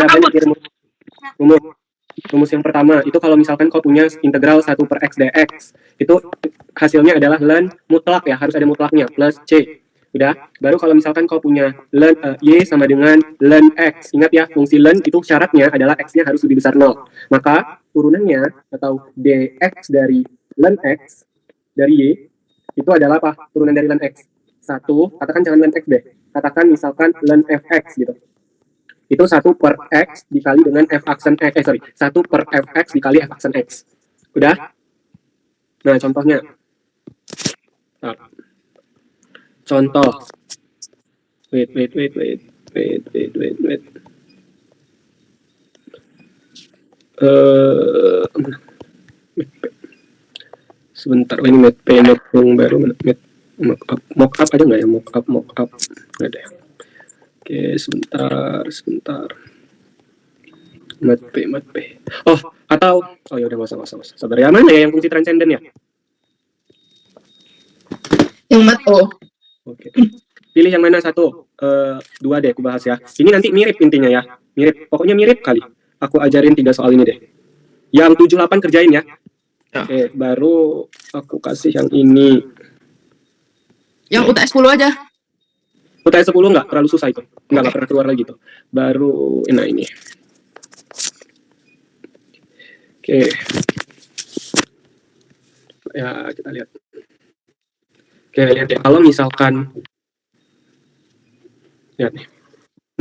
ada banyak rumus yang pertama itu kalau misalkan kau punya integral 1 per x dx itu hasilnya adalah ln mutlak ya, harus ada mutlaknya plus c. Udah, baru kalau misalkan kau punya ln y sama dengan ln x, ingat ya fungsi ln itu syaratnya adalah x-nya harus lebih besar 0, maka turunannya atau dx dari ln x dari y itu adalah apa? Turunan dari ln x. Satu, katakan jangan ln x deh, katakan misalkan ln fx gitu. Itu 1 per x dikali dengan f aksen x, 1 per fx dikali f aksen x. Udah? Nah, contohnya. Nah. Contoh. Wait. Sebentar, ini map yang baru, mockup ada nggak ya? Mockup nggak ada. Oke, sebentar. Mat P. Oh ya udah nggak usah. Sabar ya, mana ya yang fungsi transenden ya? Yang mat O. Oke. Pilih yang mana satu? 2 deh aku bahas ya. Ini nanti mirip intinya ya. Mirip, pokoknya mirip kali. Aku ajarin 3 soal ini deh. Yang 7-8 kerjain ya. Oke, baru aku kasih yang ini. Yang UTS 10 aja. UTS 10 nggak terlalu susah itu. Nggak pernah keluar lagi tuh. Baru ini. Oke. Ya, kita lihat. Oke, lihat ya. Kalau misalkan lihat nih.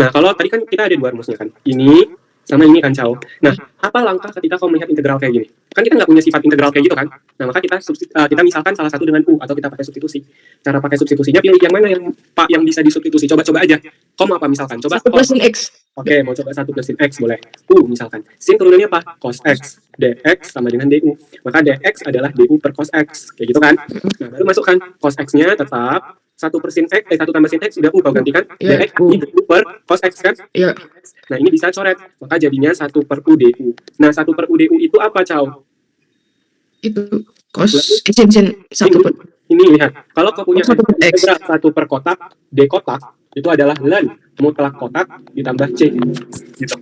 Nah, kalau tadi kan kita ada 2 rumusnya kan. Ini sama ini kan, Cao. Nah, apa langkah ketika kau melihat integral kayak gini? Kan kita nggak punya sifat integral kayak gitu kan. Nah, maka kita misalkan salah satu dengan u atau kita pakai substitusi. Cara pakai substitusinya pilih yang mana yang bisa disubstitusi. Coba aja. Kau mau apa misalkan? Coba 1 plus sin x. Oke, mau coba 1 plus sin x boleh. Misalkan. Sin turunannya apa? Cos x. Dx sama dengan du. Maka dx adalah du per cos x. Kayak gitu kan. Nah, baru masukkan cos x-nya tetap 1 per sin x, 1 tambah sin x udah kau gantikan. Dx ini du per cos x kan? Iya. Nah, ini bisa coret. Maka jadinya 1 per u du. Nah, 1 per u du itu apa, Cao? Itu cos sin 1 per. Ini lihat. Kalau kau punya integral 1 per kotak, d kotak, itu adalah ln mutlak kotak ditambah c. Gitu.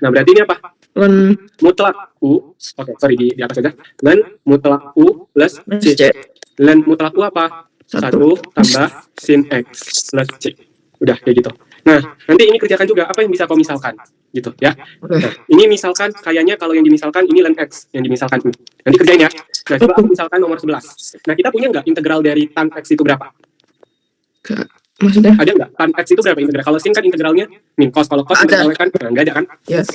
Nah, berarti ini apa? Ln mutlak u. Oke, sorry di atas aja. Ln mutlak u plus c. Ln mutlak u apa? 1 tambah sin x plus c. Udah, kayak gitu. Nah, nanti ini kerjakan juga apa yang bisa kau misalkan. Gitu ya. Nah, ini misalkan kayaknya kalau yang dimisalkan ini ln x, yang dimisalkan u. Nanti kerjain ya. Nah, coba aku misalkan nomor 11. Nah, kita punya nggak integral dari tan x itu berapa? Maksudnya? Ada nggak? Tan x itu berapa integral? Kalau sin kan integralnya min cos. Kalau cos integralnya kan nggak ada kan? Yes.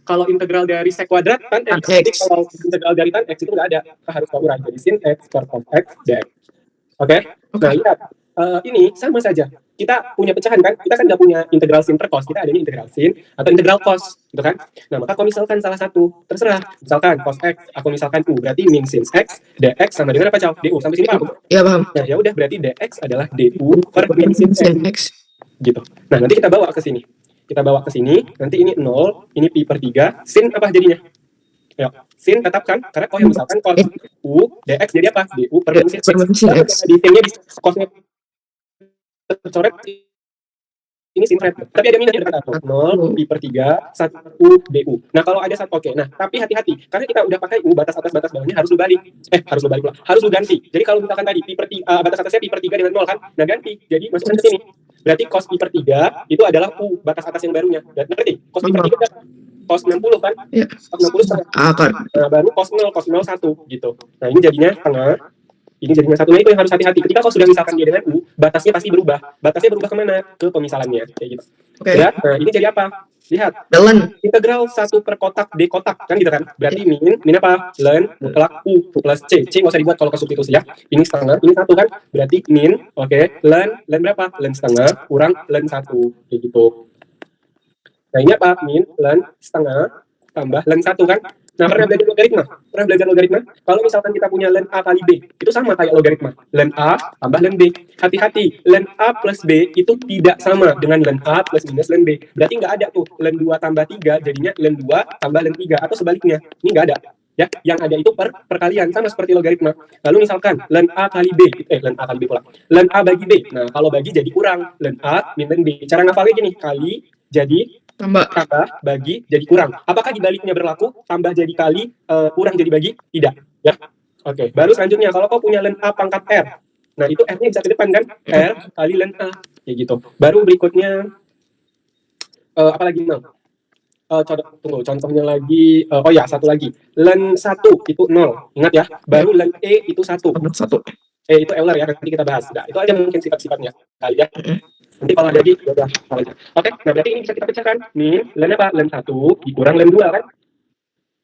Kalau integral dari sek kuadrat tan x. Jadi kalau integral dari tan x itu nggak ada. Kita harus tahu urang. Jadi sin x per cos x dx. Oke? Nah, lihat. Ini sama saja. Kita punya pecahan kan? Kita kan nggak punya integral sin per cos. Kita adanya integral sin atau integral cos, gitu kan? Nah, maka kalau misalkan salah satu, terserah. Misalkan cos x, aku misalkan u, berarti min sin x, dx sama dengan apa, Cao? Du. Sampai sini paham? Iya, paham. Nah, ya udah berarti dx adalah du per min sin x. Gitu. Nah, nanti kita bawa ke sini. Nanti ini 0, ini pi per 3, sin apa jadinya? Ayo, sin tetapkan, karena kalau misalkan cos u, dx jadi apa? Du per min sin x. Di sinnya di cosnya tercoret ini sin red. Tapi ada minusnya dekat atau 0 pi per 3 1 u du. Nah, kalau ada satu oke. Nah, tapi hati-hati karena kita udah pakai u batas atas batas bawahnya harus lu balik. Harus lu ganti. Jadi kalau misalkan tadi pi per 3 batas atasnya pi per 3 dengan 0 kan? Nah, ganti. Jadi masukkan ke sini. Berarti cos pi per 3 itu adalah u batas atas yang barunya. Ngerti? Cos pi per 3 berapa? Cos 60 kan? Iya. Cos 60 akar. Nah, baru cos 0 1 gitu. Nah, ini jadinya setengah. Ini jadinya satunya itu yang harus hati-hati. Ketika kau sudah misalkan dia dengan u, batasnya pasti berubah. Batasnya berubah kemana? Ke pemisalannya, kayak gitu. Oke. Ya, nah ini jadi apa? Lihat. Ln Integral 1 per kotak d kotak kan gitu kan? Berarti min apa? Ln mutlak u plus c. C nggak usah dibuat kalau ke substitusi ya. Ini setengah, ini 1 kan? Berarti min, oke. Ln berapa? Ln setengah kurang ln 1, kayak gitu. Nah ini apa? Min ln setengah tambah ln 1 kan? Nah, pernah belajar logaritma? Kalau misalkan kita punya ln A kali B, itu sama kayak logaritma. Ln A tambah ln B. Hati-hati, ln A plus B itu tidak sama dengan ln A plus minus ln B. Berarti nggak ada tuh ln 2 tambah 3, jadinya ln 2 tambah ln 3. Atau sebaliknya, ini nggak ada. Ya, yang ada itu perkalian, sama seperti logaritma. Lalu misalkan, ln A kali B, ln A bagi B. Nah, kalau bagi jadi kurang, ln A min ln B. Cara ngafalnya gini, kali jadi Tambah. bagi jadi kurang. Apakah dibaliknya berlaku? Tambah jadi kali, kurang jadi bagi? Tidak. Ya. Oke. Baru selanjutnya, kalau kau punya len A pangkat R. Nah, itu R-nya bisa ke depan kan? R kali len A. Kayak gitu. Baru berikutnya, apa lagi, Mal? Contohnya lagi, oh ya, satu lagi. Len 1 itu 0. Ingat ya. Baru len E itu 1. Satu. Itu Euler ya, nanti kita bahas. Nah, itu aja mungkin sifat-sifatnya. Kali ya. Nanti kalau ada lagi, ya udah. Oke, nah berarti ini bisa kita pecahkan. Nih, len apa? Len 1 dikurang len 2 kan?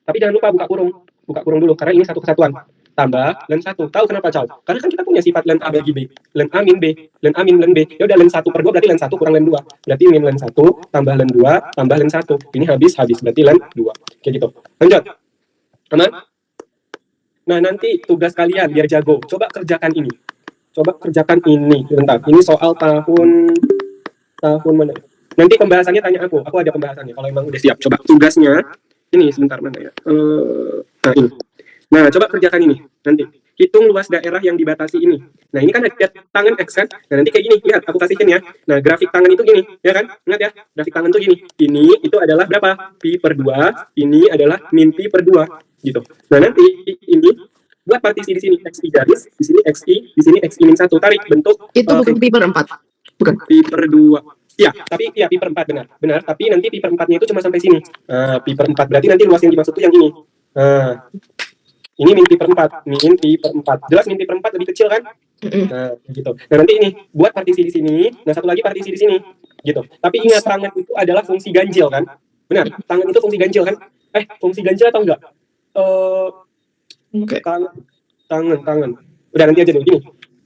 Tapi jangan lupa buka kurung. Buka kurung dulu, karena ini satu kesatuan. Tambah len 1. Tahu kenapa, Cow? Karena kan kita punya sifat len A bagi B. Len A min B. Len A min len B. Ya udah, len 1 per 2 berarti len 1 kurang len 2. Berarti min len 1 tambah len 2 tambah len 1. Ini habis. Berarti len 2. Kayak gitu. Lanjut. Aman? Nah, nanti tugas kalian biar jago. Coba kerjakan ini. Bentar. Ini soal tahun mana? Nanti pembahasannya tanya aku. Aku ada pembahasannya kalau emang udah siap. Coba tugasnya ini sebentar mana ya? Nah, ini. Nah, coba kerjakan ini. Nanti hitung luas daerah yang dibatasi ini. Nah, ini kan ada tangan X kan? Nah, nanti kayak gini. Lihat, aku kasihin ya. Nah, grafik tangan itu gini, ya kan? Ingat ya, grafik tangan itu gini. Ini itu adalah berapa? Pi per 2. Ini adalah min pi per 2 gitu. Nah, nanti ini buat partisi di sini XI garis, di sini XI, di sini XI min 1. Tarik bentuk Itu bukan pi per 4. Bukan. Pi per 2. Iya, tapi ya pi per 4 benar. Tapi nanti pi per 4-nya itu cuma sampai sini. Pi per 4 berarti nanti luas yang dimaksud itu yang ini. Ini min pi per 4. Jelas min pi per 4 lebih kecil kan? Nah, gitu. Nah, nanti ini buat partisi di sini, nah satu lagi partisi di sini. Gitu. Tapi ingat, tangan itu adalah fungsi ganjil kan? Benar, tangan itu fungsi ganjil kan? Fungsi ganjil atau enggak? Tangan. Udah, nanti aja dulu gini.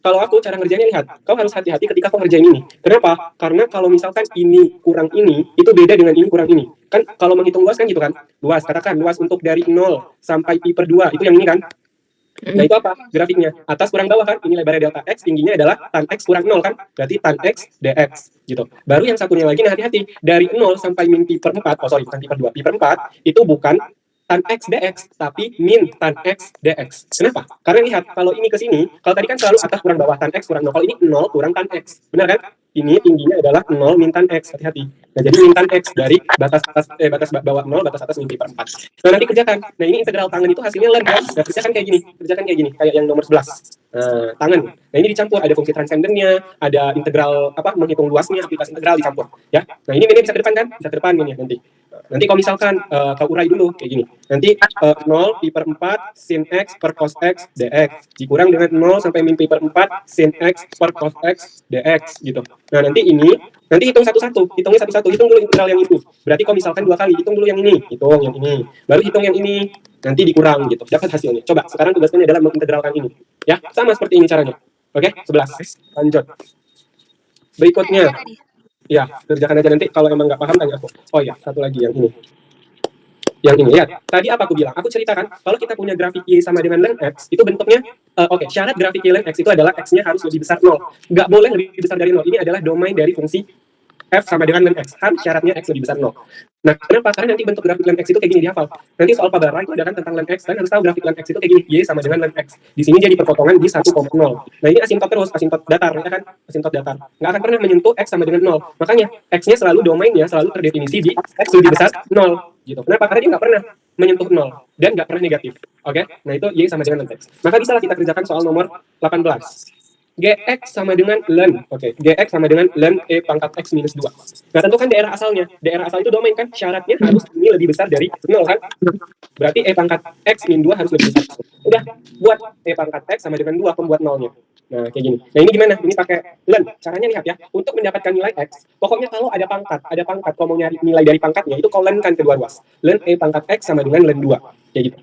Kalau aku cara ngerjainnya, lihat, kau harus hati-hati ketika kau ngerjain ini. Kenapa? Karena kalau misalkan ini kurang ini, itu beda dengan ini kurang ini. Kan kalau menghitung luas kan gitu kan? Luas, katakan luas untuk dari 0 sampai pi per 2, itu yang ini kan? Nah, itu apa? Grafiknya. Atas kurang bawah kan? Ini lebarnya delta X, tingginya adalah tan X kurang 0 kan? Berarti tan X dx gitu. Baru yang satunya lagi, nah hati-hati. Dari 0 sampai min pi per 4, bukan pi per 2, pi per 4, itu bukan tan X dx, tapi min tan X dx. Kenapa? Karena lihat, kalau ini ke sini, kalau tadi kan selalu atas kurang bawah, tan X kurang 0. Kalau ini 0 kurang tan X. Benar kan? Ini tingginya adalah 0 min tan X. Hati-hati. Nah, jadi min tan X dari batas bawah 0, batas atas min pi per 4. Nah, nanti kerjakan. Nah, ini integral tangan itu hasilnya len kan? Nah, kerjakan kayak gini. Kayak yang nomor 11. Tangan. Nah, ini dicampur. Ada fungsi transcendennya, ada integral, menghitung luasnya, aplikasi integral dicampur. Ya. Nah, ini bisa ke depan kan? Bisa ke depan ini nanti. Nanti kalau misalkan kau urai dulu kayak gini. Nanti 0 pi per 4 sin X per cos X dx dikurang dengan 0 sampai min pi per 4 sin X per cos X dx gitu. Nah, nanti hitung satu-satu. Hitung dulu integral yang itu. Berarti kalau misalkan 2 kali, hitung dulu yang ini. Hitung yang ini. Baru hitung yang ini. Nanti dikurang gitu. Dapat hasilnya. Coba, sekarang tugasnya adalah mengintegralkan ini. Ya, sama seperti ini caranya. Oke, 11. Lanjut. Berikutnya. Ya, kerjakan aja nanti. Kalau emang nggak paham, tanya aku. Oh ya, satu lagi yang ini. Lihat. Tadi apa aku bilang? Aku ceritakan, kalau kita punya grafik Y sama dengan len X, itu bentuknya, syarat grafik Y len X itu adalah X-nya harus lebih besar 0. Nggak boleh lebih besar dari 0. Ini adalah domain dari fungsi F sama dengan len X. Harus syaratnya X lebih besar 0. Nah, kenapa? Karena nanti bentuk grafik len X itu kayak gini, dihafal. Nanti soal Pabara itu ada kan tentang len X, kan harus tahu grafik len X itu kayak gini, Y sama dengan len X. Di sini jadi perpotongan di 1,0. Nah, ini asintot terus, asintot datar, ya kan? Asintot datar. Nggak akan pernah menyentuh X sama dengan 0. Makanya, X-nya selalu domainnya selalu terdefinisi di X lebih besar 0. Gitu. Kenapa? Karena dia nggak pernah menyentuh 0 dan nggak pernah negatif. Oke? Nah, itu Y sama dengan len X. Maka bisa kita kerjakan soal nomor 18. Gx sama dengan len. Gx sama dengan len E pangkat X minus 2. Nah, tentukan daerah asalnya. Daerah asal itu domain kan? Syaratnya harus ini lebih besar dari 0 kan? Berarti E pangkat X min 2 harus lebih besar. Udah, buat E pangkat X sama dengan 2 pembuat 0-nya. Nah, kayak gini. Nah, ini gimana? Ini pakai len. Caranya lihat ya. Untuk mendapatkan nilai X, pokoknya kalau ada pangkat, kalau mau nyari nilai dari pangkatnya, itu kau lenkan kedua ruas. Len E pangkat X sama dengan len 2. Kayak gitu.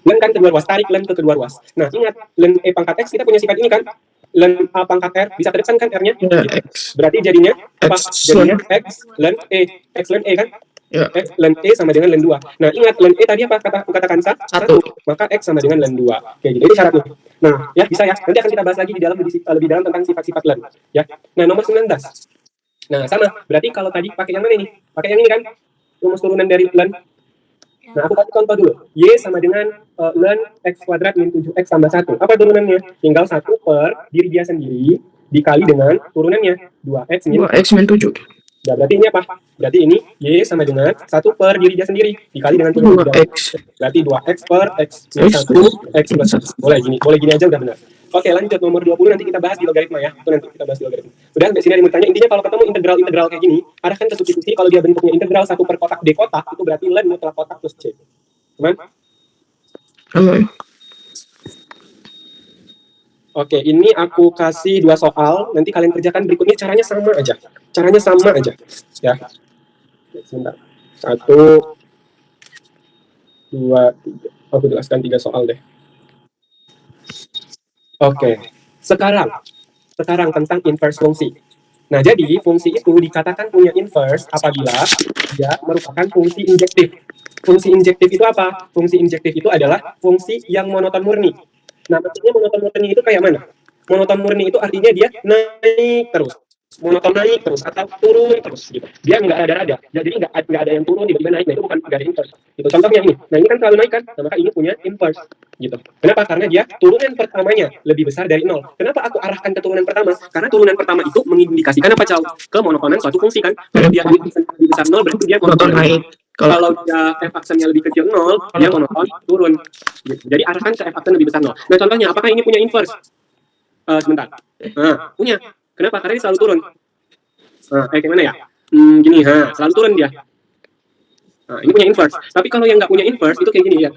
Lenkan kedua ruas, tarik len ke kedua ruas. Nah, ingat, len E pangkat X kita punya sifat ini kan? Len A pangkat R, bisa ke depan kan R-nya? Ya, gitu. X. Berarti jadinya apa? X Jadinya X len E. X len E kan? Ya. X len E sama dengan len 2. Nah, ingat, len E tadi apa aku katakan? 1. Maka X sama dengan len 2. Kayak gitu. Ini syaratnya. Nah, ya bisa ya. Nanti akan kita bahas lagi lebih dalam tentang sifat-sifat len. Ya. Nah, nomor 19. Nah, sama. Berarti kalau tadi pakai yang mana ini? Pakai yang ini kan? Rumus turunan dari len. Nah, aku kasih contoh dulu. Y sama dengan len X kuadrat min 7X tambah 1. Apa turunannya? Tinggal 1 per diri dia sendiri dikali dengan turunannya 2X min 2X min 7. Nah, berarti ini apa? Berarti ini Y sama dengan 1 per diri dia sendiri dikali dengan turunan 2x. berarti 2x per x minus 1 x plus 1. Boleh gini aja udah benar. Oke, lanjut nomor 20 nanti kita bahas di logaritma ya. Itu nanti kita bahas di logaritma. Udah, sampai sini ada yang bertanya. Intinya kalau ketemu integral kayak gini, arahkan ke substitusi. Kalau dia bentuknya integral 1 per kotak D kotak, itu berarti ln mutlak kotak plus C. Teman? Oke, ini aku kasih 2 soal. Nanti kalian kerjakan berikutnya. Caranya sama aja. Ya. Sebentar. 1, 2, 3. Aku jelaskan 3 soal deh. Oke. Sekarang tentang inverse fungsi. Nah, jadi fungsi itu dikatakan punya inverse apabila dia merupakan fungsi injektif. Fungsi injektif itu apa? Fungsi injektif itu adalah fungsi yang monoton murni. Nah, maksudnya monoton murni itu kayak mana? Monoton murni itu artinya dia naik terus. Monoton naik terus atau turun terus gitu. Dia nggak ada. Jadi nggak ada yang turun tiba-tiba naik. Nah, itu bukan nggak ada inverse. Itu contohnya ini. Nah, ini kan selalu naik kan? Nah, maka ini punya inverse gitu. Kenapa? Karena dia turunan pertamanya lebih besar dari 0. Kenapa aku arahkan ke turunan pertama? Karena turunan pertama itu mengindikasikan apa, Cao? Kemonotonan suatu fungsi kan. Kalau dia lebih besar 0 berarti dia monoton naik. Kalau dia f aksennya lebih kecil 0, dia monoton turun. Gitu. Jadi arahkan ke f aksen lebih besar 0. Nah, contohnya apakah ini punya inverse? Sebentar. Nah, punya. Kenapa? Karena dia selalu turun. Kayak gimana ya? Gini, selalu turun dia. Nah, ini punya inverse. Tapi kalau yang nggak punya inverse itu kayak gini ya.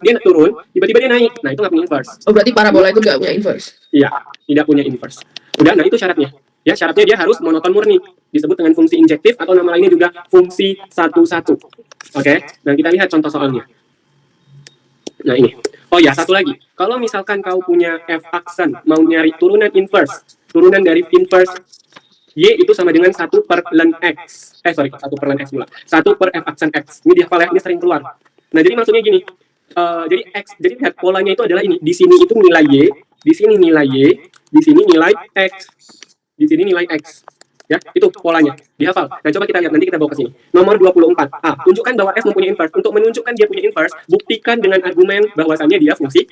Dia turun, tiba-tiba dia naik. Nah, itu nggak punya inverse. Oh, berarti parabola itu nggak punya inverse? Iya, tidak punya inverse. Udah, nah itu syaratnya. Ya, syaratnya dia harus monoton murni. Disebut dengan fungsi injektif atau nama lainnya juga fungsi 1-1. Oke, nah kita lihat contoh soalnya. Nah, ini. Oh ya, satu lagi. Kalau misalkan kau punya f aksen, mau nyari turunan inverse. Turunan dari inverse Y itu sama dengan 1 per ln X. 1 per ln X pula. 1 per f aksen X. Ini dihafal ya, ini sering keluar. Nah, jadi maksudnya gini. Jadi lihat polanya itu adalah ini. Di sini itu nilai Y, di sini nilai Y, di sini nilai X. Di sini nilai X. Ya, itu polanya. Dihafal. Nah, coba kita lihat, nanti kita bawa ke sini. Nomor 24. Tunjukkan bahwa F mempunyai inverse. Untuk menunjukkan dia punya inverse, buktikan dengan argumen bahwasannya dia fungsi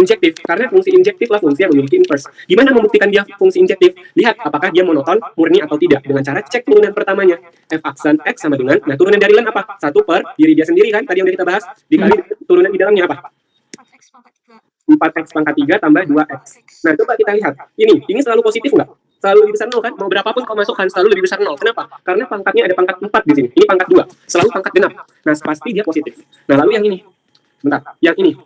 injektif. Karena fungsi injektif lah fungsi yang memiliki inverse. Gimana membuktikan dia fungsi injektif? Lihat apakah dia monoton, murni atau tidak. Dengan cara cek turunan pertamanya. F aksen X sama dengan, nah turunan dari ln apa? 1 per diri dia sendiri kan, tadi yang udah kita bahas. Dikali turunan di dalamnya apa? 4x pangkat 3 tambah 2x. Nah, coba kita lihat. Ini selalu positif nggak? Selalu lebih besar 0 kan? Mau berapapun kau masukkan selalu lebih besar 0. Kenapa? Karena pangkatnya ada pangkat 4 di sini. Ini pangkat 2. Selalu pangkat genap. Nah, pasti dia positif. Nah, lalu yang ini. Bentar, yang ini.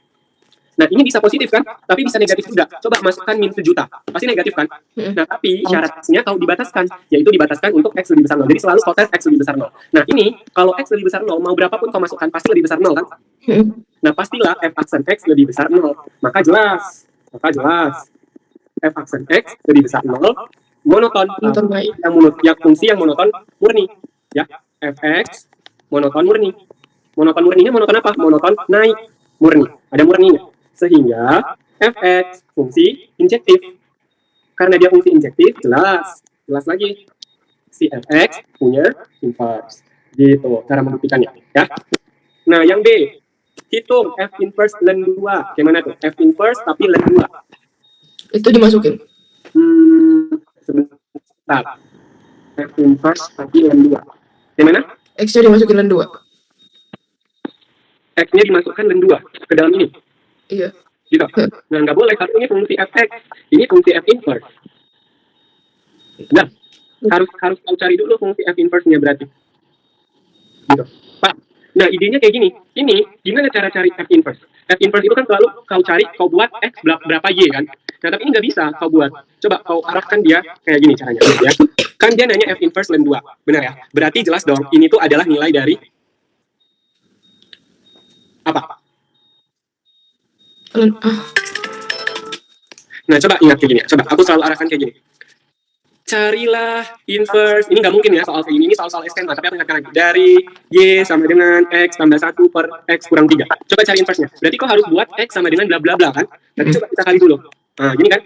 Nah, ini bisa positif kan? Tapi bisa negatif juga. Coba masukkan min sejuta. Pasti negatif kan? Nah, tapi syaratnya kau dibataskan. Yaitu dibataskan untuk X lebih besar 0. Jadi selalu kau tes X lebih besar 0. Nah, ini kalau X lebih besar 0, mau berapapun kau masukkan pasti lebih besar 0 kan? Nah, pastilah F aksen X lebih besar 0. Maka jelas. F aksen X lebih besar 0. Monoton. Yang fungsi yang monoton murni. Ya, Fx monoton murni. Monoton murninya monoton apa? Monoton naik. Murni. Ada murninya. Sehingga Fx fungsi injektif. Karena dia fungsi injektif, jelas lagi. Si Fx punya inverse. Gitu, cara membuktikannya. Ya. Nah, yang B. Hitung F inverse ln 2. Gimana tuh? F inverse tapi ln 2. Itu dimasukin. Sebentar. F inverse tapi ln 2. Gimana? X-nya dimasukin ln 2. X-nya dimasukkan ln 2 ke dalam ini. Iya. Gitu. Nah, nggak boleh, karena ini fungsi Fx. Ini fungsi F inverse. Nah, harus kau cari dulu fungsi F inverse-nya berarti. Gitu. Pak. Nah, idenya kayak gini. Ini gimana cara cari F inverse? F inverse itu kan selalu kau cari, kau buat X berapa Y kan? Nah, tapi ini nggak bisa kau buat. Coba kau arahkan dia kayak gini caranya. Ya. Kan dia nanya F inverse ln 2. Benar ya? Berarti jelas dong, ini tuh adalah nilai dari apa? Nah, coba ingat kayak gini. Coba, aku selalu arahkan kayak gini. Carilah inverse. Ini nggak mungkin ya soal kayak gini. Ini soal SMA. Tapi aku ingatkan lagi. Dari Y sama dengan X tambah 1 per X kurang 3. Coba cari inverse-nya. Berarti kau harus buat X sama dengan bla bla bla kan? Nanti coba kita kali dulu. Nah, gini kan?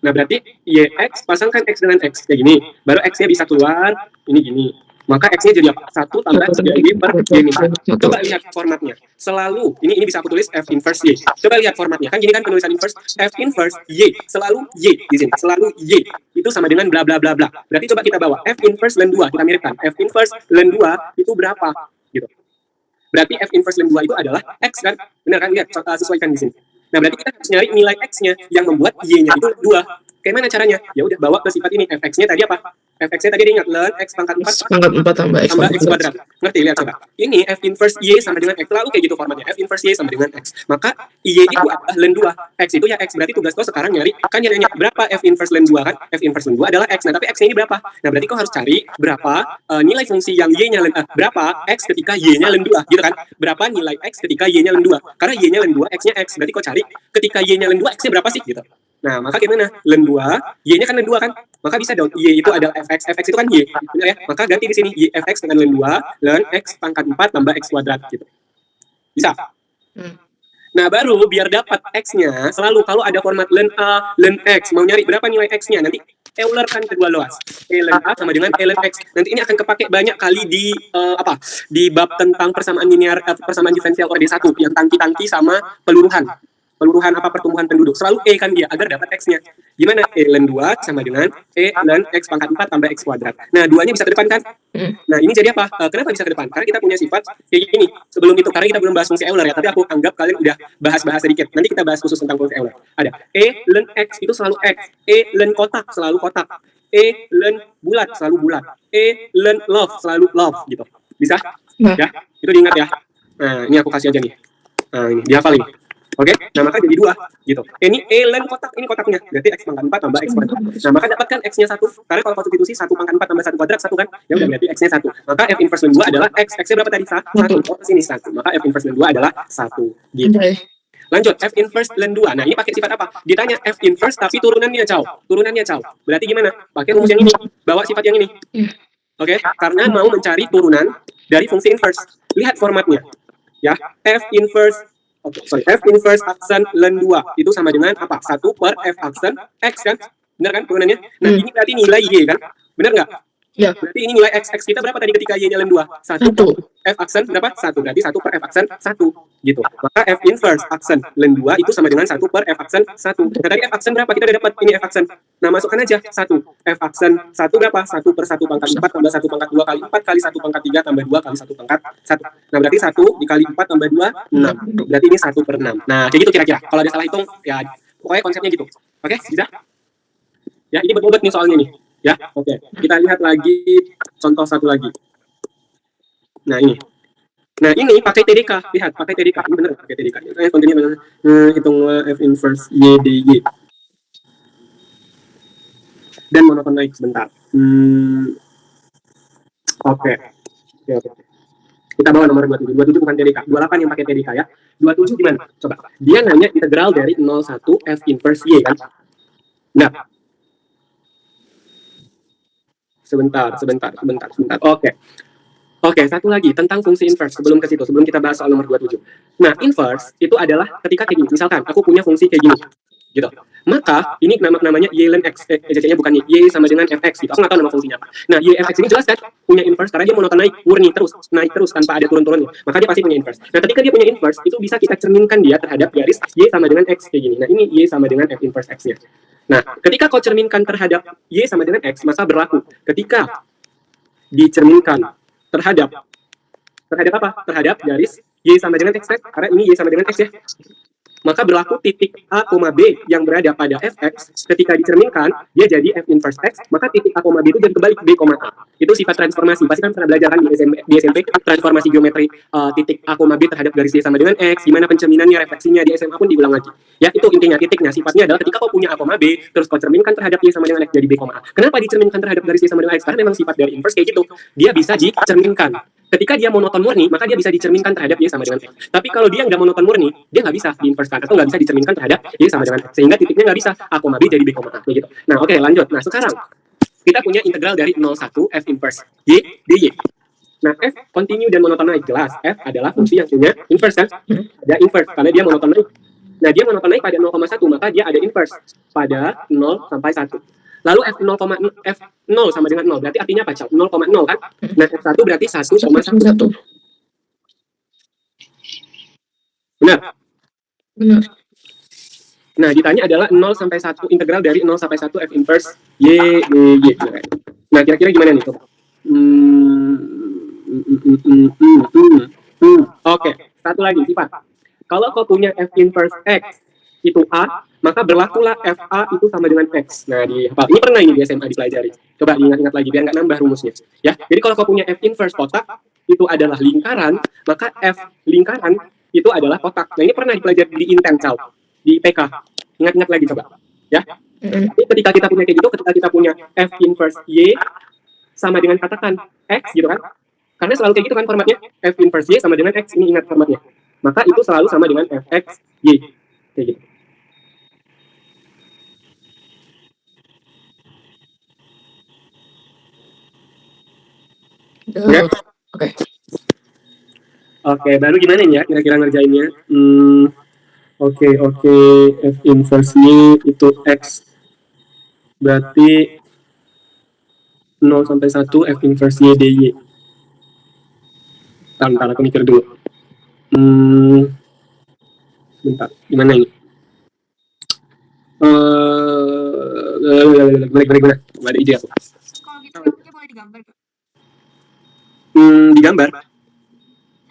Nah, berarti YX pasangkan X dengan X. Kayak gini. Baru X-nya bisa keluar. Ini gini. Maka X-nya jadi apa? 1 tambah 3Y per Y min 1. Coba lihat formatnya. Selalu, ini bisa aku tulis F inverse Y. Coba lihat formatnya. Kan gini kan penulisan inverse. F inverse Y. Selalu Y di sini. Selalu Y. Itu sama dengan bla bla bla bla. Berarti coba kita bawa F inverse ln 2. Kita miripkan. F inverse ln 2 itu berapa? Gitu. Berarti F inverse ln 2 itu adalah X kan? Benar kan? Lihat, sesuaikan di sini. Nah, berarti kita harus nyari nilai X-nya yang membuat Y-nya itu 2. Kayak mana caranya? Ya udah bawa ke sifat ini. Fx-nya tadi apa? Fx-nya tadi diingat ln x pangkat 4 Pangkat 4 tambah X tambah X kuadrat. Ngerti? Lihat coba. Ini F inverse Y sama dengan X. Lalu kayak gitu formatnya. F inverse Y sama dengan X. Maka Y itu adalah ln 2. X itu ya X. Berarti tugas kau sekarang nyari. Kan nyari berapa F inverse ln 2 kan? F inverse ln 2 adalah X. Nah, tapi X-nya ini berapa? Nah, berarti kau harus cari berapa nilai fungsi yang Y-nya ln berapa X ketika Y-nya ln 2. Gitu kan? Berapa nilai X ketika Y-nya ln 2. Karena Y-nya ln 2, X-nya X. Berarti kau cari ketika Y-nya ln 2, X-nya berapa sih? Gitu. Nah, maka gimana? Ln 2, Y-nya kan ln 2 kan? Maka bisa dong, Y itu adalah Fx. Fx itu kan Y. Benar ya? Maka ganti di sini Y Fx dengan ln 2, ln X pangkat 4 tambah X kuadrat gitu. Bisa? Nah, baru biar dapat X-nya, selalu kalau ada format ln A, ln X, mau nyari berapa nilai X-nya, nanti Eulerkan kedua luas. E ln A sama dengan E ln X. Nanti ini akan kepake banyak kali di di bab tentang persamaan linear, persamaan diferensial orde 1 yang tangki-tangki sama peluruhan pertumbuhan penduduk. Selalu E kan dia agar dapat X-nya. Gimana? E ln 2 sama dengan E ln X pangkat 4 tambah X kuadrat. Nah, duanya bisa ke depan kan? Nah, ini jadi apa? Kenapa bisa ke depan? Karena kita punya sifat kayak gini. Sebelum itu, karena kita belum bahas fungsi Euler ya, tapi aku anggap kalian udah bahas sedikit. Nanti kita bahas khusus tentang fungsi Euler. Ada E ln X itu selalu X. E ln kotak selalu kotak. E ln bulat selalu bulat. E ln love selalu love gitu. Bisa? Ya, itu diingat ya. Nah, ini aku kasih aja nih. Nah, ini dihafal ini. Oke, nah maka jadi 2 gitu. Ini E ln kotak, ini kotaknya. Berarti X pangkat 4 tambah X kuadrat. Nah, maka dapatkan X-nya 1. Karena kalau kau substitusi 1 pangkat 4 tambah 1 kuadrat 1 kan? Ya udah berarti X-nya 1. Maka F inverse ln 2 adalah X. X-nya berapa tadi? 1. Oh, sini 1. Maka F inverse ln 2 adalah 1 gitu. Lanjut, F inverse ln 2. Nah, ini pakai sifat apa? Ditanya F inverse tapi turunannya caw. Turunannya caw. Berarti gimana? Pakai rumus yang ini. Bawa sifat yang ini. Oke, karena mau mencari turunan dari fungsi inverse. Lihat formatnya. Ya, F inverse F inverse aksen ln 2 itu sama dengan apa? 1 per F aksen X kan? Benar kan turunannya? Nah, ini berarti nilai Y kan? Benar nggak? Ya. Berarti ini nilai X kita berapa tadi ketika Y-nya ln 2? 1. F aksen berapa? 1. Berarti 1 per F aksen 1 gitu. Maka F inverse aksen ln 2 itu sama dengan 1 per F aksen 1. Nah, tadi F aksen berapa? Kita udah dapat ini F aksen. Nah, masukkan aja 1. F aksen 1 berapa? 1 per 1 pangkat 4 tambah 1 pangkat 2 kali 4 kali 1 pangkat 3 tambah 2 kali 1 pangkat 1. Nah, berarti 1 dikali 4 tambah 2, 6. Berarti ini 1 per 6. Nah, kayak gitu kira-kira. Kalau ada salah hitung, ya pokoknya konsepnya gitu. Oke, bisa? Ya, ini betul nih soalnya nih. Ya, oke. Kita lihat lagi contoh satu lagi. Nah, ini. Nah, ini pakai TDK. Lihat, pakai TDK. Ini benar pakai TDK. Kontennya benar. Hitunglah F inverse Y dy. Dan monoton naik sebentar. Oke. Kita bawa nomor 27. 27 bukan TDK. 28 yang pakai TDK ya. 27 gimana? Coba. Dia nanya integral dari 01 F inverse Y kan? Nah. Sebentar. Oke, satu lagi tentang fungsi inverse sebelum ke situ, sebelum kita bahas soal nomor 27. Nah, inverse itu adalah ketika kayak gini. Misalkan aku punya fungsi kayak gini. Gitu. Maka ini namanya Y ln X. Y-nya bukan Y sama dengan Fx gitu. Aku nggak tahu nama fungsinya apa. Nah, Y Fx ini jelas kan punya inverse karena dia monoton naik murni naik terus tanpa ada turun-turunnya. Maka dia pasti punya inverse. Nah, ketika dia punya inverse itu bisa kita cerminkan dia terhadap garis Y sama dengan X kayak gini. Nah, ini Y sama dengan F inverse X-nya. Nah, ketika kau cerminkan terhadap Y sama dengan X, maka berlaku ketika dicerminkan terhadap apa? Terhadap garis Y sama dengan X, karena ini Y sama dengan X ya. Maka berlaku titik A, B yang berada pada Fx ketika dicerminkan, dia jadi F inverse X, maka titik A, B itu jadi kebalik B, A. Itu sifat transformasi. Pasti kan pernah belajar kan di SMP transformasi geometri titik A, B terhadap garis Y sama dengan X, gimana pencerminannya, refleksinya di SMA pun diulang lagi. Ya, itu intinya titiknya. Sifatnya adalah ketika kau punya A, B, terus kau cerminkan terhadap Y sama dengan X jadi B, A. Kenapa dicerminkan terhadap garis Y sama dengan X? Karena memang sifat dari inverse kayak gitu. Dia bisa dicerminkan. Ketika dia monoton murni, maka dia bisa dicerminkan terhadap Y sama dengan X. Tapi kalau dia nggak monoton murni, dia nggak bisa diinverskan atau nggak bisa dicerminkan terhadap Y sama dengan X. Sehingga titiknya nggak bisa A, B jadi B, A. Gitu. Nah, oke, lanjut. Nah, sekarang kita punya integral dari 01 F inverse Y dy. Nah, F continue dan monoton naik jelas. F adalah fungsi yang punya inverse kan? Ada inverse karena dia monoton naik. Nah, dia monoton naik pada 0,1, maka dia ada inverse pada 0 sampai 1. Lalu F0 sama dengan 0. Berarti artinya apa, Cau? 0,0 kan? Nah, F1 berarti 1,1. Satu. Benar? Benar. Nah, ditanya adalah 0 sampai 1, integral dari 0 sampai 1 F inverse Y, Y, Y. Nah, kira-kira gimana nih, coba? Oke, satu lagi, sifat. Kalau kau punya F inverse X itu A, maka berlakulah FA itu sama dengan X. Nah, ini pernah ini di SMA dipelajari. Coba diingat-ingat lagi, biar nggak nambah rumusnya. Ya, jadi kalau kau punya F inverse kotak, itu adalah lingkaran, maka F lingkaran itu adalah kotak. Nah, ini pernah dipelajari di Inten, Cal. Di PK. Ingat-ingat lagi, coba. Ya. Jadi ketika kita punya kayak gitu, ketika kita punya F inverse Y sama dengan katakan X gitu kan. Karena selalu kayak gitu kan formatnya. F inverse Y sama dengan X, ini ingat formatnya. Maka itu selalu sama dengan Fx Y. Kayak gitu. Oke. Oke, baru gimana nih ya kira-kira ngerjainnya? Oke, F inverse Y itu X. Berarti 0 sampai 1 F inverse Y dy. Bentar, aku mikir dulu. Bentar, gimana ini? Gimana? Gak ada ide aku. Kalau gitu grafiknya boleh digambar gak? Digambar?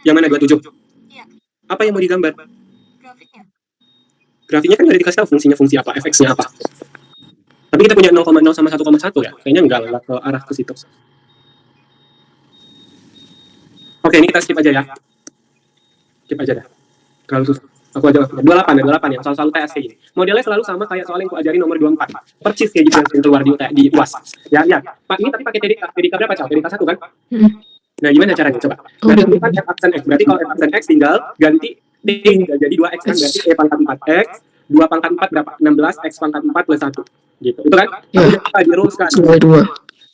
Yang mana 27? Iya. Apa yang mau digambar? Grafiknya. Grafiknya kan udah dikasih tahu fungsinya fungsi apa, fx-nya apa. Tapi kita punya 0,0 sama 1,1 ya. Kayaknya enggak lah ke arah ke situ. Oke, ini kita skip aja ya. Skip aja dah. Terlalu susah. Aku aja 28 yang selalu TS kayak gini. Modelnya selalu sama kayak soal yang aku ajarin nomor 24. Persis kayak gitu yang sering keluar di UAS. Ya, lihat. Pak, ini tapi pakai TDK berapa, Cal? TDK 1 kan? Nah, gimana caranya coba? Nah, ini kan F aksen X. Berarti kalau F aksen X tinggal ganti D jadi 2X kan berarti E pangkat 4X, 2 pangkat 4 berapa? 16, X pangkat 4 plus 1. Gitu. Itu kan? Ya. Kita diruleskan. Sebagai 2.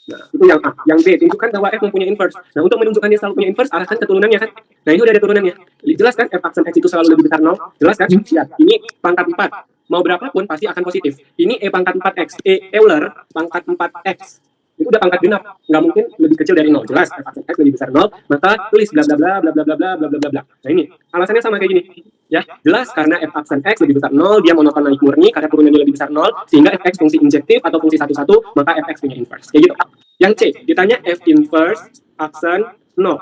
Nah, itu yang A. Yang B, tunjukkan bahwa F mempunyai inverse. Nah, untuk menunjukkan dia selalu punya inverse, arahkan keturunannya kan. Nah, ini udah ada turunannya. Jelas kan F aksen X itu selalu lebih besar 0? Jelas kan? Lihat, ini pangkat 4. Mau berapapun pasti akan positif. Ini E pangkat 4X. E Euler pangkat 4X. Itu udah pangkat genap, nggak mungkin lebih kecil dari 0. Jelas, F aksen X lebih besar 0, maka tulis bla bla bla bla bla bla bla bla bla bla. Nah, ini alasannya sama kayak gini. Ya, jelas karena F aksen X lebih besar 0, dia monoton naik murni karena turunannya lebih besar 0, sehingga Fx fungsi injektif atau fungsi satu-satu, maka Fx punya inverse. Kayak gitu. Yang C, ditanya F inverse aksen 0.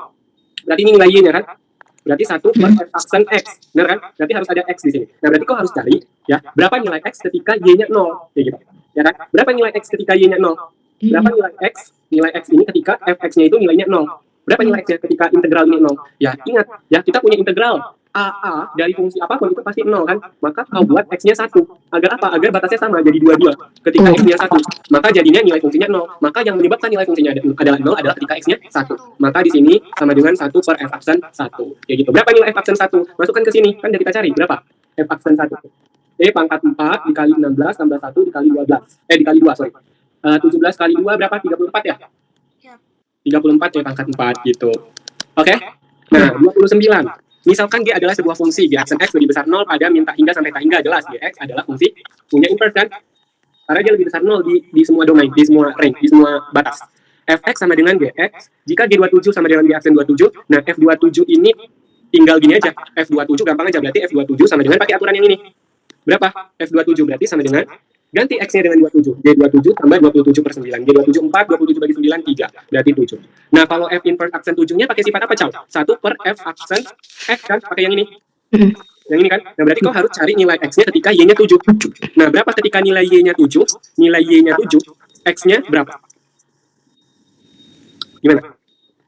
Berarti ini nilai Y-nya kan? Berarti 1 per F aksen X. Benar kan? Berarti harus ada X di sini. Nah, berarti kau harus cari ya, berapa nilai X ketika Y-nya 0. Kayak gitu. Ya kan? Berapa nilai X ketika Y-nya 0? Berapa nilai X? Nilai X ini ketika Fx-nya itu nilainya 0. Berapa nilai X-nya ketika integral ini 0? Ya, ingat. Ya, kita punya integral. AA dari fungsi apapun itu pasti 0 kan? Maka kau buat X-nya 1. Agar apa? Agar batasnya sama, jadi 22. Ketika X-nya 1, maka jadinya nilai fungsinya 0. Maka yang menyebabkan nilai fungsinya adalah 0 adalah ketika X-nya 1. Maka di sini sama dengan 1 per F aksen 1. Kayak gitu. Berapa nilai F aksen 1? Masukkan ke sini. Kan udah kita cari. Berapa? F aksen 1. E pangkat 4 dikali 16 tambah 1 dikali 12. Dikali 2, sorry. 17 kali 2 berapa? 34 ya? Ya. 34 ya pangkat 4 gitu. Oke? Nah, 29. Misalkan dia adalah sebuah fungsi, G aksen X lebih besar 0 pada minta hingga sampai tak hingga, jelas Gx adalah fungsi punya inverse kan? Karena dia lebih besar 0 di semua domain, di semua range, di semua batas. Fx sama dengan Gx, jika G27 sama dengan G aksen 27, nah F27 ini tinggal gini aja, F27 gampang aja, berarti F27 sama dengan pakai aturan yang ini. Berapa? F27 berarti sama dengan ganti X-nya dengan 27. G27 tambah 27 per 9. G27 4, 27 bagi 9, 3. Berarti 7. Nah, kalau F inverse aksen 7-nya pakai sifat apa, Caw? 1 per F aksen X kan? Pakai yang ini. Yang ini kan? Nah, berarti kau harus cari nilai X-nya ketika Y-nya 7. Nah, berapa ketika nilai Y-nya 7? Nilai Y-nya 7, X-nya berapa? Gimana?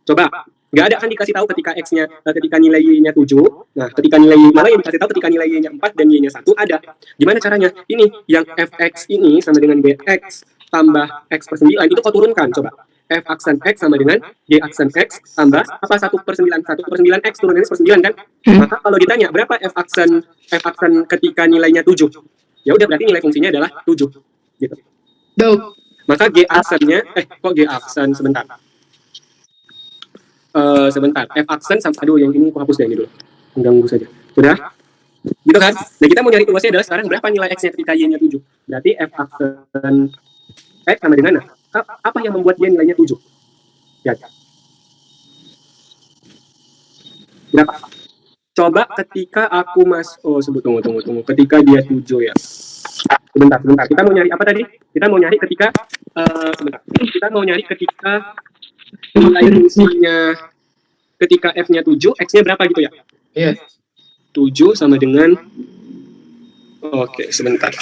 Coba. Nggak ada kan dikasih tahu ketika X-nya, ketika nilai Y-nya 7. Nah, ketika nilai Y, malah yang dikasih tahu ketika nilai Y-nya 4 dan Y-nya 1 ada. Gimana caranya? Ini, yang Fx ini sama dengan Gx tambah X per 9, itu kau turunkan, coba. F aksen X sama dengan G aksen X tambah, apa, 1 per 9? 1 per 9 X turunannya per 9 kan? Maka kalau ditanya, berapa F aksen ketika nilainya 7? Ya udah, berarti nilai fungsinya adalah 7. Gitu. Maka G aksennya, kok G aksen, sebentar. Sebentar, F aksen sampai, aduh yang ini aku hapus deh ini dulu, mengganggu saja. Sudah? Gitu kan? Nah, kita mau nyari tugasnya adalah sekarang berapa nilai X-nya ketika Y-nya 7. Berarti F aksen X sama dengan apa yang membuat dia nilainya 7? Ya. Berapa? Coba ketika aku tunggu. Ketika dia 7 ya. Sebentar. Kita mau nyari apa tadi? Kita mau nyari ketika Kita mau nyari ketika nilai fungsinya ketika f-nya 7, x-nya berapa gitu ya? Iya. 7 sama dengan Oke, sebentar.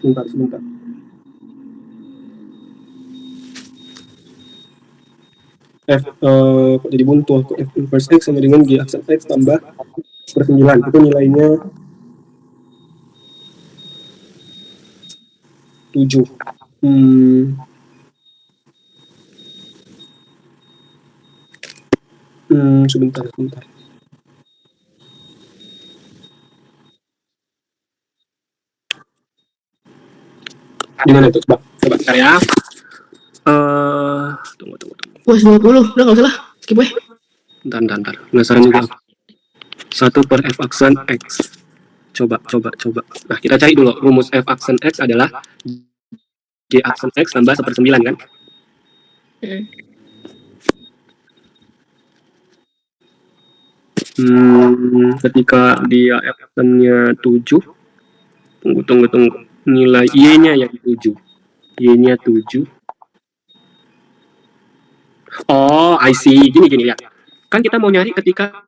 Sebentar. F kok jadi buntu aku. F inverse X sama dengan G aksen X tambah per 9. Itu nilainya 7. Sebentar. Gimana itu? Coba bentar ya. Tunggu. Wah, 20. Udah nggak usah lah. Skip weh. Bentar. Penasaran juga. 1 per F aksen X. Coba. Nah, kita cari dulu. Rumus F aksen X adalah G aksen X tambah 1/9 kan? Ketika dia F aksennya 7. Tunggu. Nilai Y-nya yang 7. Y-nya 7. Oh, I see. Gini lihat. Kan kita mau nyari ketika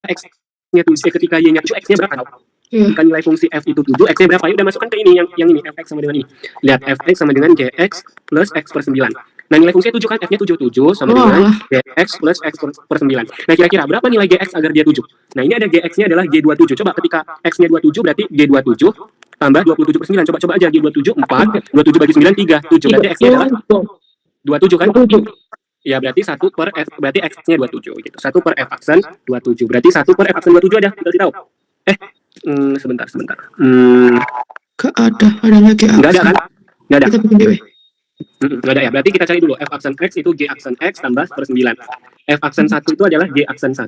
X-nya 7, ketika Y-nya 7, X-nya berapa? Jika nilai fungsi F itu 7, X-nya berapa? Udah masukkan ke ini, yang ini, Fx sama dengan ini. Lihat, Fx sama dengan Gx plus X per 9. Nah, nilai fungsinya 7 kan, F-nya 7 sama dengan Gx plus X per 9. Nah, kira-kira berapa nilai Gx agar dia 7? Nah, ini ada Gx-nya adalah G27. Coba ketika X-nya 27, berarti G27 tambah 27 per 9. Coba aja, G27, 4, 27 bagi 9, 3, 7. Berarti X-nya adalah 27 kan? Ya, berarti 1 per F, berarti X-nya 27 gitu. 1 per F aksen 27. Berarti 1 per F aksen 27 ada, kita tahu. Sebentar. Gak ada lagi. Nggak ada kan? Nggak ada. Kita bikin deh. Nggak ada ya. Berarti kita cari dulu F aksen X itu G aksen X tambah per 9. F aksen 1 itu adalah G aksen 1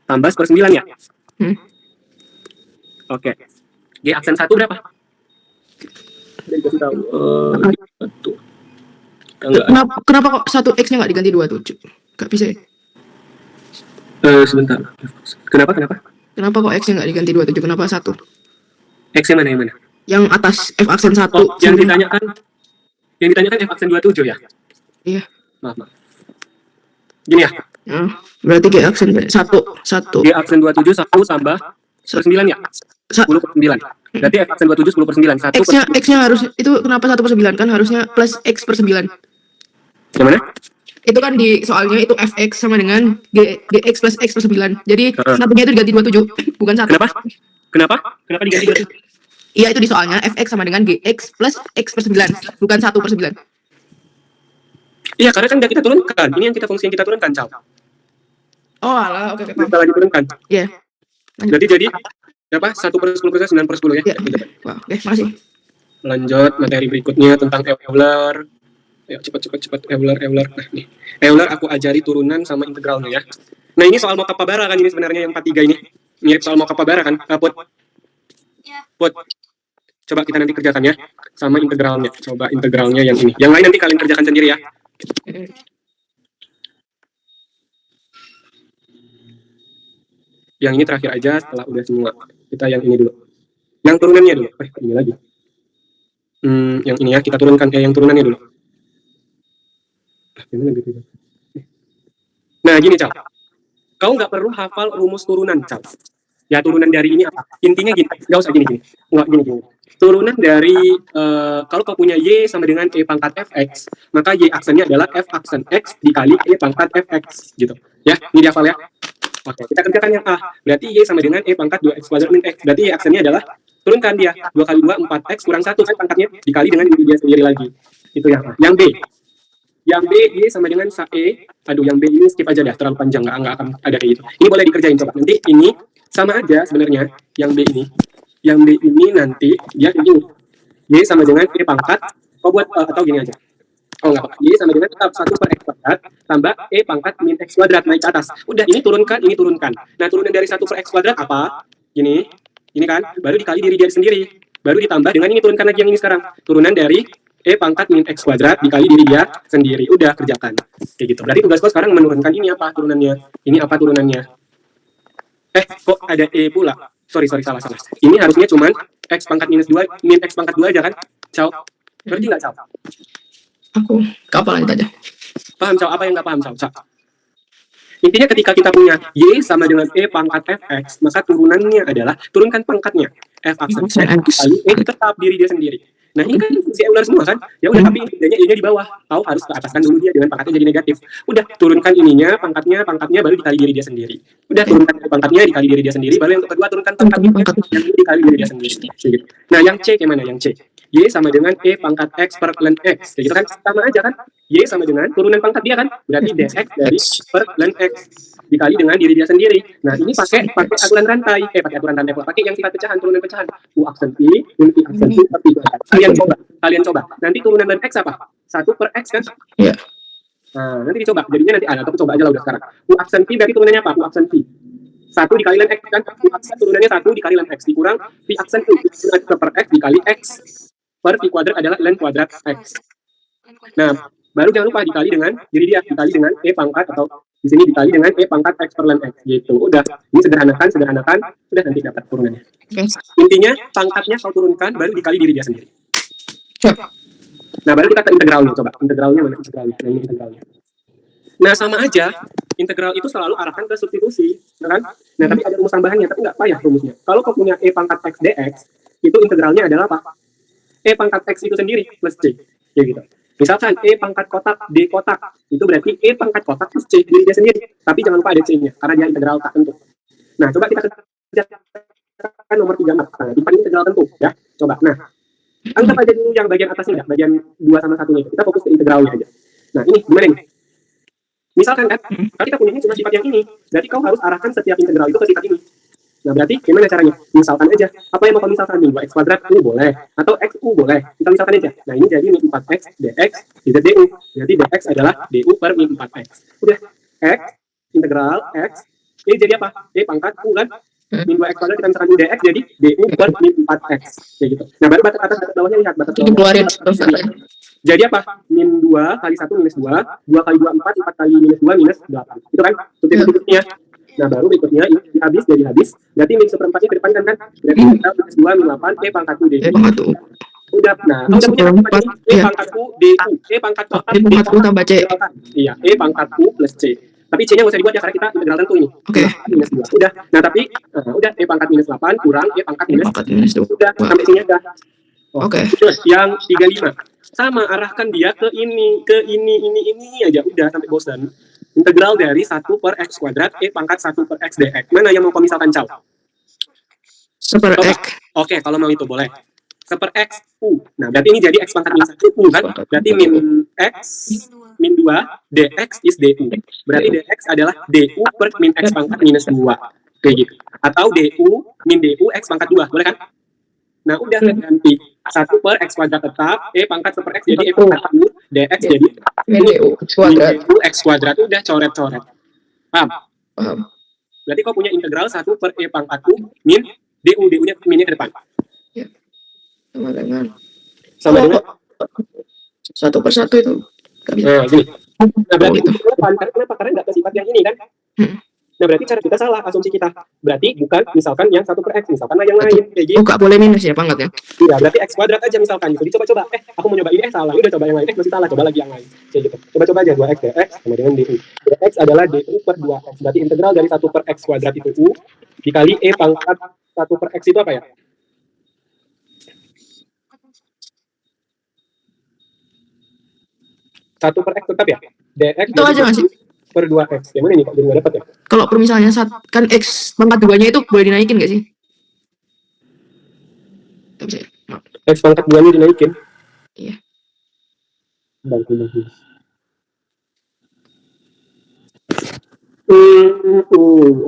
tambah per 9 ya? Oke. G aksen 1 berapa? Dikasih tahu. Kenapa kok 1x-nya nggak diganti 27? Gak bisa ya? Sebentar. Kenapa? Kenapa kok x-nya nggak diganti 27? Kenapa 1? X-nya mana yang mana? Yang atas F aksen 1. Yang ditanyakan F aksen 27 ya? Iya. Maaf. Gini ya? Berarti G aksen 1. G aksen 27 1 tambah per 9 ya? 10 per 9. Berarti F aksen 27 10 per 9. X-nya harus, itu kenapa 1 per 9? Kan harusnya plus X per 9. Yang mana? Itu kan di soalnya itu Fx sama dengan Gx plus X per 9. Jadi satunya itu diganti 27, bukan 1. Kenapa diganti 27? Iya, itu di soalnya Fx sama dengan Gx plus X per 9, bukan 1 per 9. Iya, karena kan kita turunkan. Ini yang fungsi yang kita turunkan, Cal. Oh, alah, oke. Kita lagi turunkan. Iya. Berarti jadi berapa? 1 per 10 plus 9 per 10 ya? Iya. Wah, oke, makasih. Lanjut materi berikutnya tentang Euler. Ayo cepat Euler. Nah, nih. Euler aku ajari turunan sama integralnya ya. Nah, ini soal Mokapabara kan ini sebenarnya yang 43 ini. Mirip soal Mokapabara kan? Put. Coba kita nanti kerjakan ya sama integralnya. Coba integralnya yang ini. Yang lain nanti kalian kerjakan sendiri ya. Yang ini terakhir aja setelah udah semua. Kita yang ini dulu. Yang turunannya dulu. Ini lagi. Yang ini ya, kita turunkan yang turunannya dulu. Nah, gini, Cal. Kau nggak perlu hafal rumus turunan, Cal. Ya, turunan dari ini apa? Intinya gini, nggak usah gini. Nggak gini. Turunan dari, kalau kau punya Y sama dengan E pangkat Fx, maka Y aksennya adalah F aksen X dikali E pangkat Fx, gitu. Ya, ini dihafal ya. Oke, kita kerjakan yang A. Berarti Y sama dengan E pangkat 2x kuadrat min X. Berarti Y aksennya adalah, turunkan dia. 2 kali 2, 4x kurang 1 kan pangkatnya, dikali dengan diri dia sendiri lagi. Itu yang A. Yang B. Yang B, Y sama dengan E. Aduh, yang B ini skip aja dah, terlalu panjang, nggak akan ada kayak gitu. Ini boleh dikerjain, coba. Nanti ini sama aja sebenarnya, yang B ini. Yang B ini nanti, dia ini. Y sama dengan E pangkat, kau buat, atau gini aja. Oh, nggak apa-apa. Y sama dengan tetap 1 per X kuadrat, tambah E pangkat min X kuadrat, naik ke atas. Udah, ini turunkan. Nah, turunan dari 1 per X kuadrat apa? Gini kan, baru dikali diri dia sendiri. baru ditambah dengan ini, turunkan lagi yang ini sekarang. Turunan dari E pangkat min X kuadrat dikali diri dia sendiri. Udah, kerjakan. Kayak gitu. Berarti tugas kau sekarang menurunkan ini apa turunannya? Ini apa turunannya? Kok ada E pula? Sorry, salah. Ini harusnya cuman X pangkat minus 2, min X pangkat 2 aja kan? Cao. Ngerti nggak, Cao? Aku kapalan itu aja. Paham, Cao? Apa yang nggak paham, Cao? Intinya ketika kita punya Y sama dengan E pangkat Fx, maka turunannya adalah turunkan pangkatnya. F aksen X kali E tetap diri dia sendiri. Nah ini kan fungsi Euler semua kan? Ya udah, tapi bedanya Y-nya di bawah. Kau harus ke ataskan dulu dia dengan pangkatnya jadi negatif. Udah, turunkan ininya, pangkatnya baru dikali diri dia sendiri. Udah, turunkan pangkatnya dikali diri dia sendiri, baru yang kedua turunkan pangkatnya yang dikali diri dia sendiri. Nah yang C gimana? Yang C, Y sama dengan E pangkat X per ln X. Kayak gitu kan? Sama aja kan? Y sama dengan turunan pangkat dia kan? Berarti dx dari per ln X dikali dengan diri dia sendiri. Nah ini pakai aturan rantai. Pakai aturan rantai. Pakai yang sifat pecahan, turunan pecahan. U aksen I, min I aksen I, per I. Kalian coba. Nanti turunan dari X apa? 1 per X kan? Iya. Nah, nanti dicoba. Jadinya nanti atau coba aja lah udah sekarang. U aksen V berarti turunannya apa? U aksen V. 1 dikali ln X kan? U aksen turunannya 1 dikali ln X dikurang V aksen I. Per X dikali X per V kuadrat adalah ln kuadrat X. Nah, baru jangan lupa dikali dengan diri dia, dikali dengan E pangkat, atau di sini dikali dengan E pangkat X per ln X gitu. Udah, ini sederhanakan, udah nanti dapat turunannya. Intinya pangkatnya kau turunkan baru dikali diri dia sendiri. Nah, baru kita ke integralnya, coba. Integralnya mana integralnya? Nah, ini integralnya. Nah, sama aja. Integral itu selalu arahkan ke substitusi, ya kan? Nah, tapi ada rumus tambahannya, tapi nggak payah rumusnya. Kalau kau punya E pangkat X dx, itu integralnya adalah apa? E pangkat X itu sendiri plus C. Ya gitu. Misalkan E pangkat kotak D kotak, itu berarti E pangkat kotak plus C diri dia sendiri. Tapi jangan lupa ada C-nya, karena dia integral tak tentu. Nah, coba kita kerjakan nomor 3. Nah, ini integral tentu, ya. Coba. Nah, anggap aja dulu yang bagian atasnya, bagian 2 sama 1-nya. Kita fokus ke integralnya aja. Nah, ini gimana nih? Misalkan kan, kalau kita punya ini cuma sifat yang ini, berarti kau harus arahkan setiap integral itu ke sifat ini. Nah, berarti gimana caranya? Misalkan aja, apa yang mau kau misalkan? Min 2x kuadrat ini boleh, atau xu boleh. Kita misalkan aja. Nah, ini jadi min 4x dx dz du. Berarti dx adalah du per min 4x. Udah, x integral x, ini jadi apa? E pangkat u kan? Min 2x kuadrat kita misalkan u dx jadi du per min 4x. Kayak gitu. Nah, baru batas atas, batas bawahnya lihat. Batas bawahnya. Jadi apa? Min 2 kali 1 minus 2, 2 kali 2 4, 4 kali minus 2 minus 8. Itu kan? Substitusinya. Nah, baru berikutnya ini habis, jadi habis. Berarti min seperempatnya ke depan kan? Berarti kita minus 2 min 8, E pangkat U, D. Udah, nah, udah punya apa ini? E pangkat U, D, U. E pangkat kotak, E pangkat U tambah C. Iya, E pangkat U plus C. Tapi C-nya nggak usah dibuat ya, karena kita integral tentu ini. Oke. Minus 2. Udah, nah tapi, udah E pangkat minus 8 kurang E pangkat minus 2. Udah, sampai sini aja. Oke. Terus yang 35. Sama, arahkan dia ke ini aja. Udah, sampai bosan. Integral dari 1 per X kuadrat, E pangkat 1 per X dx. Mana yang mau kau misalkan, Cao? Seper X. Oke, kalau mau itu boleh. Seper X, U. Nah, berarti ini jadi X pangkat min 1, U kan? Berarti min X, min 2, dx is du. Berarti dx adalah du per min X pangkat minus 2. Kayak gitu. Atau du, min du, X pangkat 2. Boleh kan? Nah, udah ganti. 1 per X kuadrat tetap, E pangkat seper X jadi E pangkat U, dx jadi Min du X kuadrat. du X kuadrat. Udah coret-coret. Paham? Paham. Berarti kau punya integral 1 per E pangkat U min du, du-nya minnya ke depan. Sama dengan Sama dengan 1 per 1 itu. nah, gini. Nah, berarti gitu. kenapa? Karena nggak ke sifat yang ini kan? Nah, berarti cara kita salah, asumsi kita. Berarti bukan misalkan yang 1 per X, misalkan yang lain. Kayak gitu. Oh, nggak boleh minus ya pangkatnya? Iya, berarti X kuadrat aja misalkan. Gitu. Dicoba-coba. Aku mau nyoba ini, salah. Udah coba yang lain, masih salah. Coba lagi yang lain. Kayak gitu. Coba-coba aja 2X dx sama dengan du. Dx adalah du per 2X. Berarti integral dari 1 per X kuadrat itu U, dikali E pangkat 1 per X itu apa ya? Satu per X tetap ya? Dx Itu aja nggak sih? per 2X. Yang mana nih? Kok jadi nggak dapat ya? Kalau misalnya kan X pangkat 2-nya itu boleh dinaikin nggak sih? X pangkat 2-nya dinaikin? Iya. Bagus.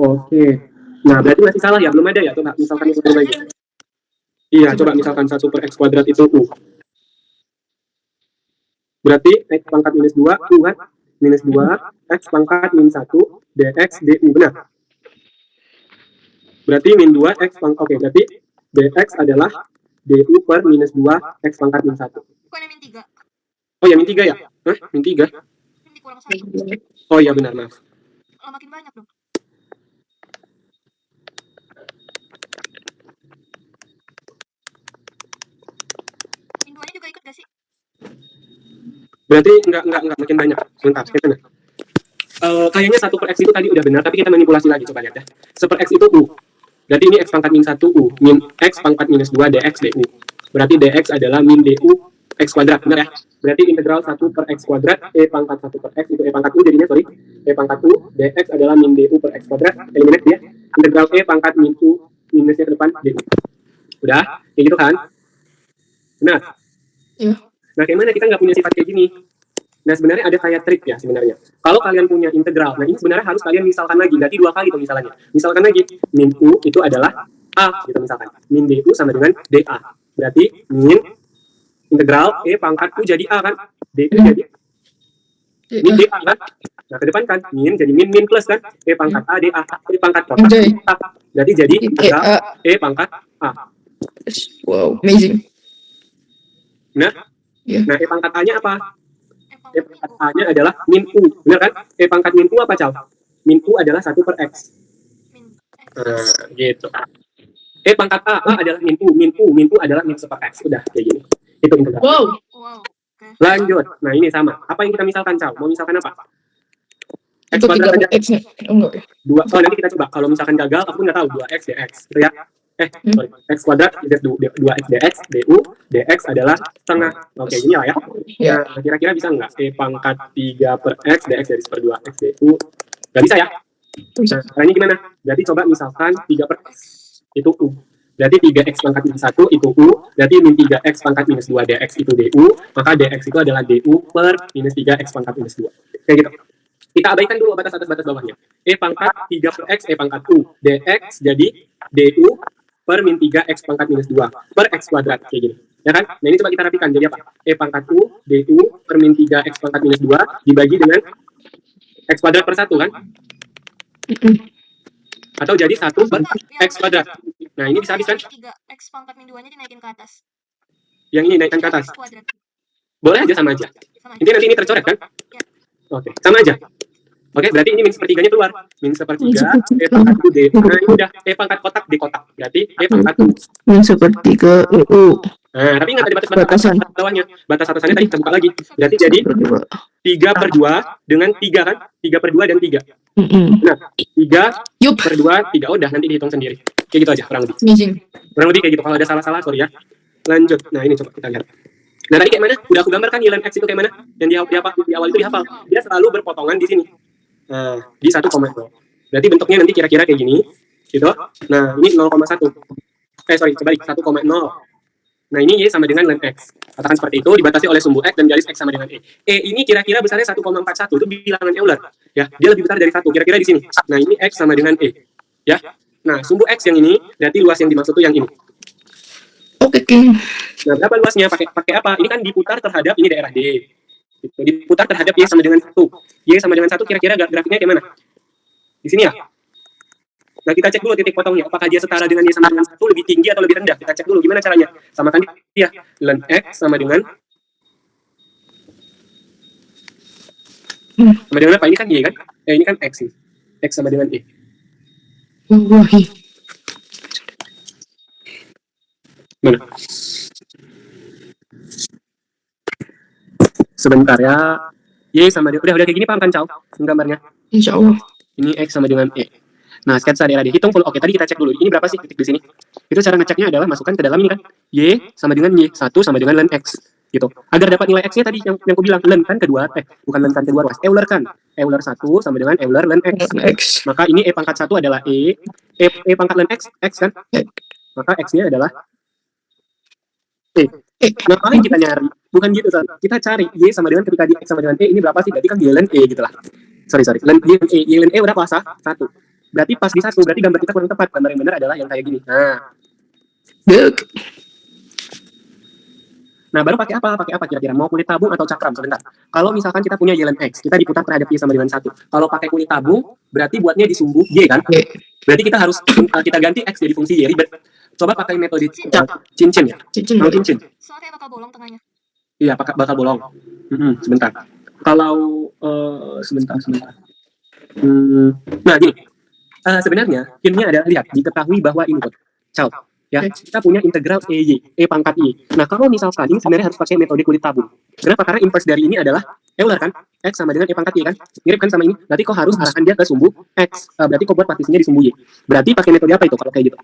Oke. Nah, berarti masih salah ya? Belum ada ya? Coba misalkan itu lagi. Iya, coba misalkan 1 per X kuadrat itu U. Berarti X pangkat minus 2, U kan? Minus 2, X pangkat min 1, dx du. Benar? Berarti min 2, X pangkat, oke, berarti dx adalah DU per minus 2 X pangkat min 1. Bukan min 3. Oh ya, min 3 ya? Hah? Min 3? Min dikurang 1. Oh iya benar, maaf. Oh, makin banyak dong. Min 2-nya juga ikut gak sih? Berarti enggak makin banyak. Sebentar, gimana? Kayaknya 1 per X itu tadi udah benar, tapi kita manipulasi lagi, coba lihat ya. 1 per X itu U. Berarti ini X pangkat min 1 U, min X pangkat minus 2 DX DU. Berarti DX adalah min DU X kuadrat, benar ya? Berarti integral 1 per X kuadrat, E pangkat 1 per X, itu E pangkat U jadinya, sorry. E pangkat U, DX adalah min DU per X kuadrat, eliminate ya. Integral E pangkat min U, minusnya ke depan, DU. Udah? Kayak gitu kan? Benar? Iya. Nah, kayak mana kita nggak punya sifat kayak gini? Nah, sebenarnya ada kayak trik ya sebenarnya. Kalau kalian punya integral, nah ini sebenarnya harus kalian misalkan lagi, berarti 2 kali pemisalannya. Misalkan lagi, min U itu adalah A, gitu misalkan. Min DU sama dengan DA. Berarti min integral E pangkat U jadi A kan? DU jadi min DA kan? Nah, ke depan kan, min jadi min plus kan? E pangkat A DA. E pangkat kotak. Anjay. Berarti jadi integral E pangkat A. Wow, amazing. Nah, Iya. nah E pangkat A-nya apa? E Min pangkat U. A-nya adalah min U, benar kan? E pangkat min U apa, Cal? Min U adalah 1 per X. Min X. Gitu. E pangkat A adalah min U adalah min 1 per X. Udah, kayak gini. Itu integral. Wow. Wow. Oke. Lanjut. Nah, ini sama. Apa yang kita misalkan, Cal? Mau misalkan apa? X Itu 3 kuadrat per aja. X-nya. Oh, enggak ya. 2. Oh, nanti kita coba. Kalau misalkan gagal, aku nggak tahu. 2X DX. Gitu ya. Sorry. X kuadrat, 2X DX, DU, DX adalah setengah. Oke, ini lah ya. Ya. Nah, kira-kira bisa nggak? E pangkat 3 per X, DX dari 1/2 X, DU. Nggak bisa ya? Bisa. Nah, ini gimana? Jadi coba misalkan 3 per X, itu U. Berarti 3X pangkat minus 1 itu U. Berarti min 3X pangkat minus 2 DX itu DU. Maka DX itu adalah DU per minus 3X pangkat minus 2. Kayak gitu. Kita abaikan dulu batas atas batas bawahnya. E pangkat 3 per X, E pangkat U. DX jadi DU per min 3X pangkat minus 2 per X kuadrat. Kayak gini. Ya kan? Nah, ini coba kita rapikan. Jadi apa? E pangkat U, DU per min 3X pangkat minus 2 dibagi dengan X kuadrat per 1 kan? Atau jadi 1 per X kuadrat. Nah, ini bisa habis kan? 3X pangkat min 2-nya dinaikin ke atas. Yang ini naikkan ke atas. X kuadrat. Boleh aja, sama aja. Sama aja. Intinya nanti ini tercoret kan? Ya. Oke, sama aja. Oke, berarti ini min sepertiganya keluar. Min sepertiga, E pangkat U, D. Nah, ini udah. E pangkat kotak, D kotak. Berarti E pangkat U. Min sepertiga U. Nah, tapi ingat ada Batasan. batas bawahnya. Batas atasannya tadi kita buka lagi. Berarti jadi 3 per 2 dengan 3 kan? 3 per 2 dan 3. Nah, 3 Yup. per 2, 3. Udah, nanti dihitung sendiri. Kayak gitu aja, kurang lebih. Amazing. Kurang lebih kayak gitu. Kalau ada salah-salah, sorry ya. Lanjut. Nah, ini coba kita lihat. Nah, tadi kayak mana? Udah aku gambarkan nilai X itu kayak mana? Yang di awal itu dihafal. Dia selalu berpotongan di sini. Nah, di 1,0. Berarti bentuknya nanti kira-kira kayak gini. Gitu. Nah, ini 0,1. Sorry, kebalik. 1,0. Nah, ini Y sama dengan ln X. Katakan seperti itu, dibatasi oleh sumbu X dan garis X sama dengan E. E ini kira-kira besarnya 1,41. Itu bilangan Euler. Ya, dia lebih besar dari 1. Kira-kira di sini. Nah, ini X sama dengan E. Ya. Nah, sumbu X yang ini, berarti luas yang dimaksud itu yang ini. Oke, King. Nah, berapa luasnya? Pakai apa? Ini kan diputar terhadap ini daerah D. Gitu. Diputar terhadap Y sama dengan 1. Y sama dengan 1 kira-kira grafiknya kayak mana? Di sini ya? Nah, kita cek dulu titik potongnya. Apakah dia setara dengan Y sama dengan 1 lebih tinggi atau lebih rendah? Kita cek dulu gimana caranya. Samakan dia. Ln X sama dengan sama dengan apa? Ini kan Y kan? Ini kan X nih. X sama dengan E. Wahi. Mana? Sebentar ya. Y sama dengan, udah kayak gini paham kan, Cao? Gambarnya. Insya Allah. Ini X sama dengan E. Nah, sketsa daerah dihitung full. Oke, tadi kita cek dulu. Ini berapa sih titik di sini? Itu cara ngeceknya adalah masukkan ke dalam ini kan. Y sama dengan Y. 1 sama dengan ln X. Gitu. Agar dapat nilai X-nya tadi yang aku bilang. Ln kan kedua. Bukan ln kan kedua ruas. Euler kan. Euler 1 sama dengan Euler ln X. X. Maka ini E pangkat 1 adalah E. E pangkat ln X. X kan. Maka X-nya adalah E. Ngapain kita nyari? Bukan gitu, San. Kita cari Y sama dengan ketika di X sama dengan E. Ini berapa sih? Berarti kan Y ln E gitu lah. Sorry. Ln E. Y ln E berapa? 1. Berarti pas di 1, berarti gambar kita kurang tepat. Gambar yang benar adalah yang kayak gini. Nah, baru pakai apa? Pakai apa kira-kira? Mau kulit tabung atau cakram? Sebentar. Kalau misalkan kita punya Y ln X, kita diputar terhadap Y sama dengan 1. Kalau pakai kulit tabung, berarti buatnya di sumbu Y kan? Berarti kita harus kita ganti X jadi fungsi Y. Ribet. Coba pakai metode Cincin. cincin ya. Cincin Kalau boleh. cincin, Soalnya kayak bakal bolong tengahnya. iya bakal bolong. Sebentar. Kalau sebentar. Nah gini, sebenarnya ini adalah lihat diketahui bahwa ini tuh, ya kita punya integral E pangkat Y. Nah kalau misalkan ini sebenarnya harus pakai metode kulit tabung. Kenapa? Karena inverse dari ini adalah Euler kan, X sama dengan E pangkat Y kan, mirip kan sama ini. Berarti kau harus arahkan dia ke sumbu X. Berarti kau buat partisinya di sumbu Y. Berarti pakai metode apa itu kalau kayak gitu?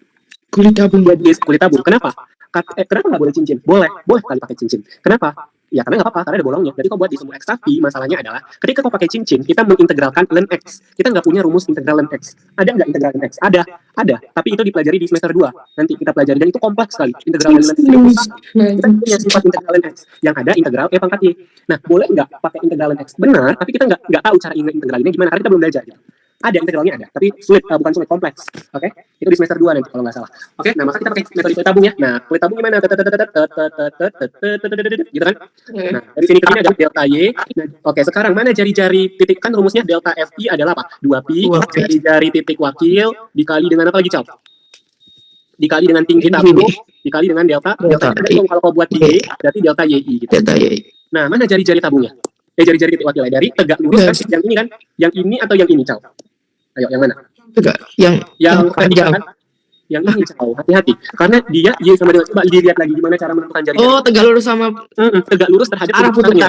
Kulit tabung. Kulit tabung. Kenapa? Kenapa nggak boleh cincin? Boleh kali pakai cincin. Kenapa? Ya karena nggak apa-apa, karena ada bolongnya. Jadi kau buat di sumbu X. Tapi masalahnya adalah ketika kau pakai cincin, kita mengintegralkan ln X. Kita nggak punya rumus integral ln X. Ada nggak integral ln X? Ada. Tapi itu dipelajari di semester 2. Nanti kita pelajari dan itu kompleks sekali. Integral ln X. Kita punya sifat integral ln X. Yang ada integral E pangkat Y. Nah, boleh nggak pakai integral ln X? Benar, tapi kita nggak tahu cara integralinnya gimana. Karena kita belum belajar. Gitu. Ada integralnya ada, tapi bukan sulit, kompleks. Oke? Itu di semester 2 nanti kalau nggak salah. Oke, nah maka kita pakai metode kulit tabung ya. Nah, kulit tabung gimana? Gitu kan? Nah, dari sini ke sini ada delta Y. Nah, oke, sekarang mana jari-jari titik, kan rumusnya delta Fi adalah apa? 2pi, jari-jari titik wakil dikali dengan apa lagi, Cal? Dikali dengan tinggi tabung, dikali dengan delta. Delta kalau kau buat Y, berarti delta YI gitu. Delta Y. Nah, mana jari-jari tabungnya? Jari-jari titik wakil dari tegak lurus kan? Yang ini kan? Yang ini atau yang ini, Cal? Ayo, yang mana? Enggak, yang panjang. Kan? Yang ini, Cal. Hati-hati. Karena dia Y sama dengan, coba dilihat lagi gimana cara menentukan jari. Oh, tegak lurus sama tegak lurus terhadap arah putarnya.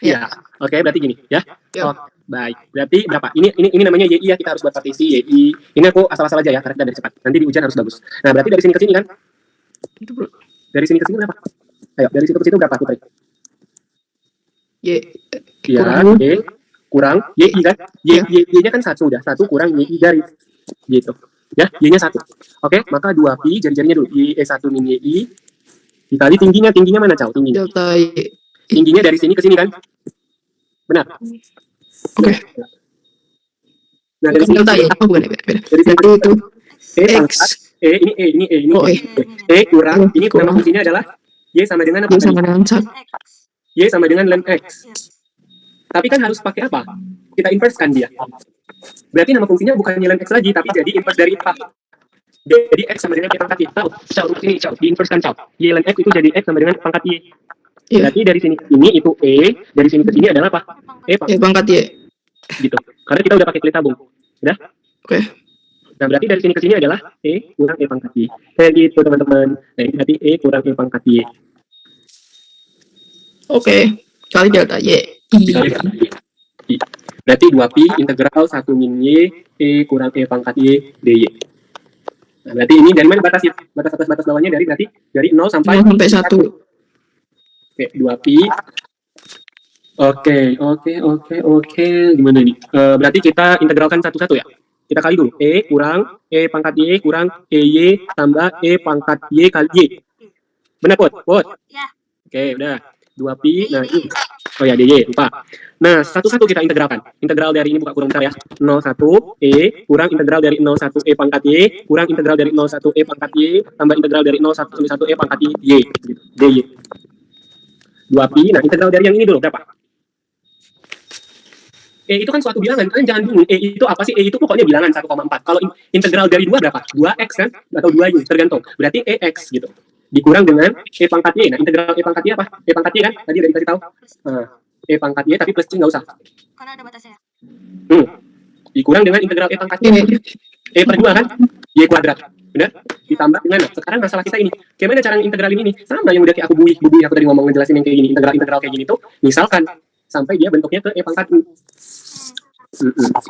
Ya. Oke, berarti gini, ya. Oh, baik. Berarti berapa? Ini namanya YI ya, kita harus buat partisi YI. Ini aku asal-asal aja ya, karena kita dari cepat. Nanti di ujian harus bagus. Nah, berarti dari sini ke sini kan? Itu, Bro. Dari sini ke sini berapa? Ayo, dari situ ke situ berapa, Putri? Y. Ya, Y kurang YI kan? Y-nya kan 1 udah. 1 kurang YI garis. Gitu. Ya, Y-nya 1. Oke, maka 2pi jari-jarinya dulu. Y1 min YI dikali tingginya mana, Cal? Tingginya. Delta Y. Tingginya dari sini ke sini kan? Benar. Oke. Nah, dari sini Delta Y. Oh, bukan beda. dari sini ke Itu E X. pangkat ini Oh, E kurang ini nama fungsinya adalah Y sama dengan apa? Y sama dengan 1. Y sama dengan ln X. Ya. Tapi kan harus pakai apa? Kita inverse kan dia. Berarti nama fungsinya bukan ln X lagi, tapi jadi inverse dari apa? Jadi X sama dengan Y pangkat Y. Tahu? Ini di inverse kan, Y ln X itu jadi X sama dengan pangkat Y. Iya. Berarti dari sini ke sini itu E, dari sini ke sini adalah apa? E Y pangkat Y. gitu. Karena kita udah pakai kulit tabung. Udah? Oke. Nah, berarti dari sini ke sini adalah E kurang E pangkat Y. Kayak gitu, teman-teman. Nah, ini berarti E kurang E pangkat Y. Oke. Kali delta Y. Dikali delta Y. Berarti 2pi integral 1 min Y E kurang E pangkat Y dy. Nah, berarti ini dari mana batasnya? Batas atas batas bawahnya dari berarti dari 0 sampai 0 sampai 1. Oke, 2pi. Oke. Gimana nih? Berarti kita integralkan satu-satu ya. Kita kali dulu. E kurang E pangkat Y kurang EY tambah E pangkat Y kali Y. Benar, Put? Ya. Oke, udah. 2pi. Nah, ini. Oh ya, dy, lupa. Nah, satu-satu kita integralkan. Integral dari ini buka kurung besar ya. 01 E kurang integral dari 01 E pangkat Y kurang integral dari 01 E pangkat Y tambah integral dari 01 sampai 1 E pangkat Y gitu. dy. 2pi. Nah, integral dari yang ini dulu berapa? E itu kan suatu bilangan, kalian jangan bingung. E itu apa sih? E itu pokoknya bilangan 1,4. Kalau integral dari 2 berapa? 2x kan? Atau 2y, tergantung. Berarti EX gitu. Dikurang dengan E pangkat Y. Nah, integral E pangkat Y apa? E pangkat Y kan? Tadi udah dikasih tahu. E pangkat Y, tapi plus C nggak usah. Karena ada batasnya. Dikurang dengan integral E pangkat Y. E per 2 kan? Y kuadrat. Benar? Ditambah dengan, sekarang masalah kita ini. Gimana cara integralin ini? Sama yang udah kayak aku buih aku tadi ngomong ngejelasin yang kayak gini. Integral kayak gini tuh, misalkan sampai dia bentuknya ke E pangkat U.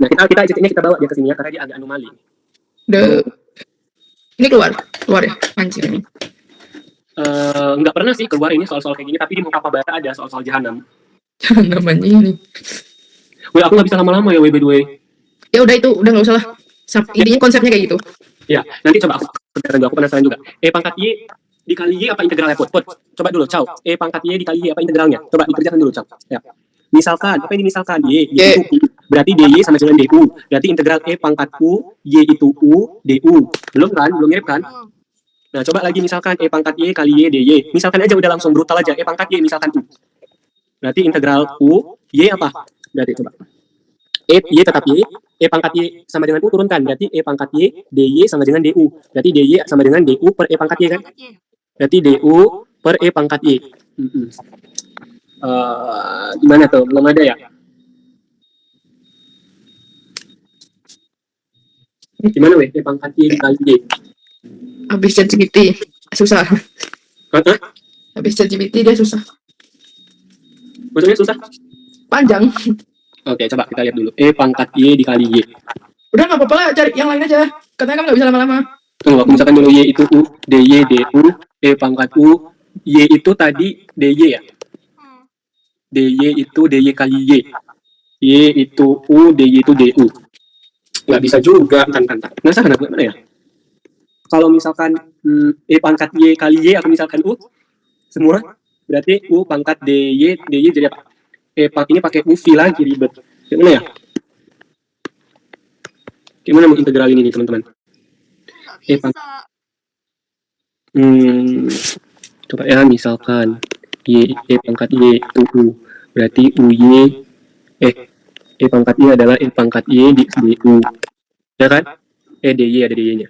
Nah, kita bawa dia ke sini ya, karena dia agak anomali. Ini keluar ya, anjir ini. Nggak pernah sih keluar ini soal-soal kayak gini, tapi di muka bahasa ada soal-soal jahanam. Namanya ini. Wih, aku nggak bisa lama-lama ya, by the way. Ya udah itu, udah nggak usah lah. Intinya konsepnya kayak gitu. Ya, nanti coba aku penasaran juga. E pangkat Y dikali Y apa integralnya, Put? Coba dulu, Chow. E pangkat Y dikali Y apa integralnya? Coba dikerjakan dulu, Chow. Ya. Misalkan, apa ini misalkan? Y itu U. Berarti dy sama dengan du. Berarti integral E pangkat U, Y itu U, du. Belum kan? Belum mirip kan? Nah, coba lagi misalkan E pangkat Y kali Y dy. Misalkan aja udah langsung brutal aja. E pangkat Y misalkan U. Berarti integral U, Y apa? Berarti coba. Y tetap Y, E pangkat Y sama dengan U turunkan. Berarti E pangkat Y, DY sama dengan DU. Berarti DY sama dengan DU per E pangkat Y kan? Pangkat Y. Berarti DU per E pangkat Y. Gimana tuh? Belum ada ya? Gimana weh? E pangkat Y dikali Y. Habis ChatGPT susah. Hah? Habis ChatGPT dia susah. Maksudnya susah? Panjang. Oke, coba kita lihat dulu. E pangkat Y dikali Y. Udah nggak apa-apa lah, cari yang lain aja. Katanya kamu nggak bisa lama-lama. Tunggu, aku misalkan dulu Y itu U, DY, DU, E pangkat U, Y itu tadi DY ya? Hmm. DY itu DY kali Y. Y itu U, DY itu DU. Nggak bisa juga, kan. Nggak sah, kenapa? Gimana ya? Kalau misalkan E pangkat Y kali Y, aku misalkan U, semua, berarti U pangkat DY, DY jadi apa? E pangkat ini pakai U, V lagi, ribet. Gimana ya? Gimana mau integralin ini, teman-teman? Nggak bisa. Coba ya, misalkan Y, E pangkat Y itu U, berarti UY, E pangkat Y adalah E pangkat Y di DU, ya kan? DY ada DY-nya.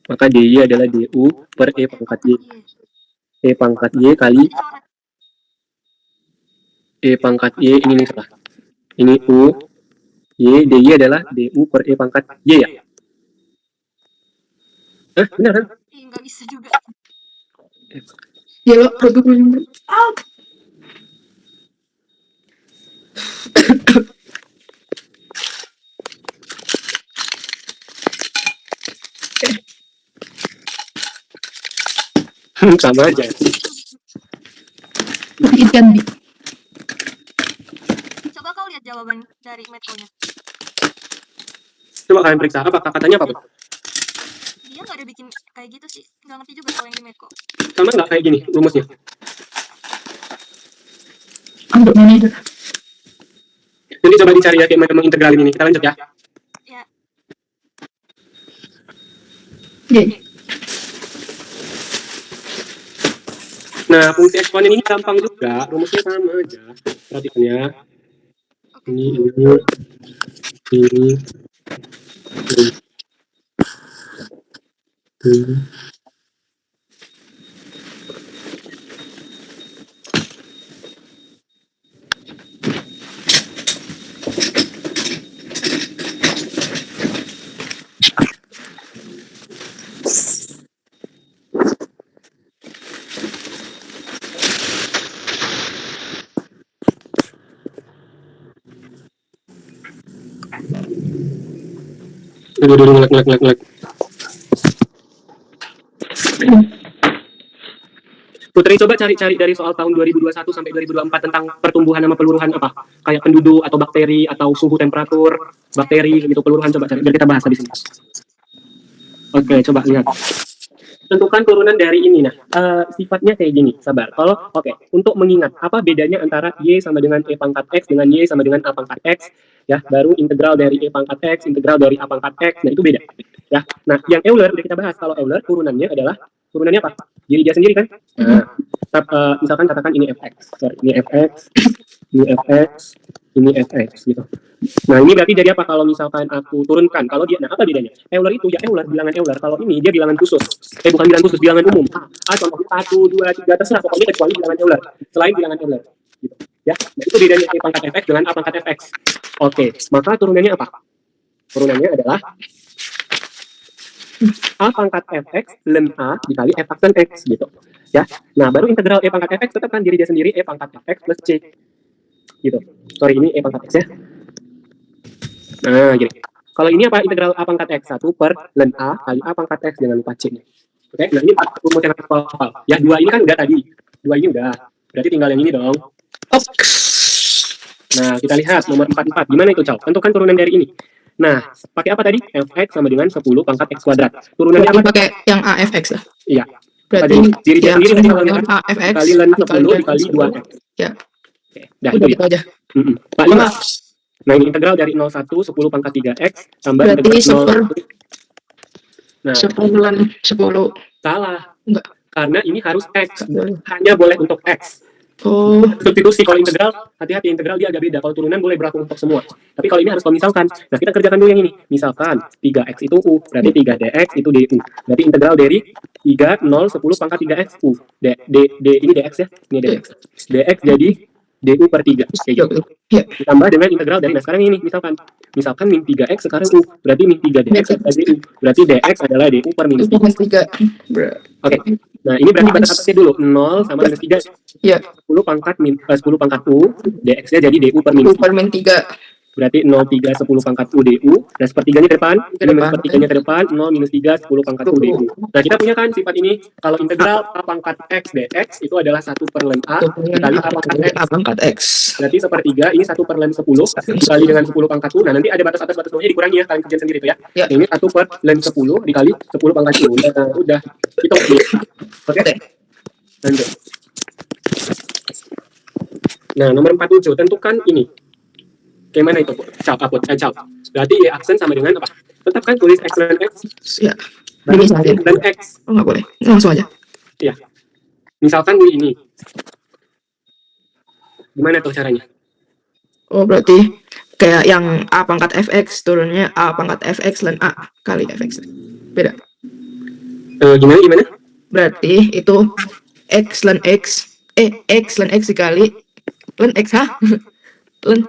Maka DY adalah DU per E pangkat Y. E pangkat Y kali Dicoret. E pangkat Y, ini nih salah. Ini U, Y, DY adalah DU per E pangkat Y ya? Benar kan? Ih, nggak bisa juga. Ya lo produk dulu. Sama aja. Ikan bi. Coba kau lihat jawaban dari Metco-nya. Coba kalian periksa, apa katanya apa? Dia nggak ada bikin kayak gitu sih. Nggak ngerti juga kalau yang di Metco. Sama nggak kayak gini rumusnya? Untuk manajer. Nanti coba dicari ya kayak mana mengintegralin ini. Kita lanjut ya. Ya. Ya. Nah, fungsi eksponen ini gampang juga, rumusnya sama aja. Perhatikan ya. Oke. Ini. Aduh, ngelek. Putri coba cari dari soal tahun 2021 sampai 2024 tentang pertumbuhan sama peluruhan apa? Kayak penduduk atau bakteri atau suhu temperatur bakteri gitu, peluruhan coba cari biar kita bahas habis ini. Oke, coba lihat. Tentukan turunan dari ini. Nah, sifatnya kayak gini, sabar. Kalau untuk mengingat apa bedanya antara Y sama dengan E pangkat X dengan Y sama dengan A pangkat X, ya, baru integral dari E pangkat X, integral dari A pangkat X, nah itu beda. Ya. Nah, yang Euler udah kita bahas. Kalau Euler turunannya apa? Diri dia sendiri kan? Nah, misalkan katakan ini fx, ini fx, ini fx, ini fx gitu. Nah, ini berarti jadi apa kalau misalkan aku turunkan? Kalau dia, nah apa bedanya? Euler itu ya Euler, bilangan Euler. Kalau ini dia bilangan khusus. Bukan bilangan khusus, bilangan umum. Contohnya 1, 2, 3, terserah. Pokoknya kecuali bilangan Euler. Selain bilangan Euler. Gitu. Ya, nah, itu bedanya E pangkat fx dengan A pangkat fx. Oke, maka turunannya apa? Turunannya adalah A pangkat fx ln A dikali f aksen x gitu. Ya. Nah, baru integral E pangkat fx tetapkan diri dia sendiri E pangkat fx plus c. Gitu. Sorry, ini E pangkat x ya. Nah, gini. Kalau ini apa integral A pangkat x 1 per ln A kali A pangkat x dengan lupa c. Oke, nah ini rumus yang hafal. Ya, 2 ini kan udah tadi. 2 ini udah. Berarti tinggal yang ini dong. Nah, kita lihat nomor 44. Gimana itu, Cal? Tentukan turunan dari ini. Nah, pakai apa tadi? Fx sama dengan 10 pangkat x kuadrat. Turunannya apa? Pakai yang AFX lah. Iya. Berarti diri dia sendiri yang kan AFX kali ln 10 dikali 2x. Ya. Oke, dah Udah itu gitu ya. aja. 45. Nah, ini integral dari 01 10 pangkat 3x tambah Berarti integral 0. Nah, 10 salah. Enggak. Karena ini harus x. Hanya boleh untuk x. Oh, Substitusi kalau integral, hati-hati integral dia agak beda. Kalau turunan boleh berlaku untuk semua. Tapi kalau ini harus kalau misalkan. Nah, kita kerjakan dulu yang ini. Misalkan 3x itu u, berarti 3dx itu du. Berarti integral dari 3, 0, 10 pangkat 3x u. Ini dx ya, ini dx. Dx jadi du per 3. Kayak gitu. ya. Ditambah dengan integral dari, nah sekarang ini misalkan min 3x sekarang u, berarti min 3dx adalah du. Berarti dx adalah du per minus 3. Minus 3. Oke. Nah, ini berarti batas atasnya dulu 0 sama minus 3. Ya, 10 pangkat 10 pangkat u, dx-nya jadi du per minus 3. super min 3. Berarti 0, 3, 10 pangkat u du. Nah, sepertiganya ke depan, Ke ini depan. sepertiganya ke depan, 0, minus 3, 10 pangkat u du. Nah, kita punya kan sifat ini, kalau integral a pangkat x dx itu adalah 1 per ln a dikali a pangkat x. A pangkat X. Berarti sepertiga, ini 1 per ln 10 dikali dengan 10 pangkat u. Nah, nanti ada batas atas batas bawahnya dikurangi ya, kalian kerjain sendiri tuh ya. Ya. Ini 1 per ln 10 dikali 10 pangkat u. Nah, udah. Hitung. Oke. Lanjut. Nah, nomor 47, tentukan ini. Kayak mana itu? Cap. Berarti y aksen sama dengan apa? Tetap kan tulis x ln x. Ya. Berarti Ini ln x. Oh, nggak boleh. Langsung aja. Iya. Misalkan ini. Gimana tuh caranya? Oh, berarti kayak yang A pangkat fx turunnya A pangkat fx ln A kali fx. Beda. Gimana? Berarti itu x ln x dikali ln x ln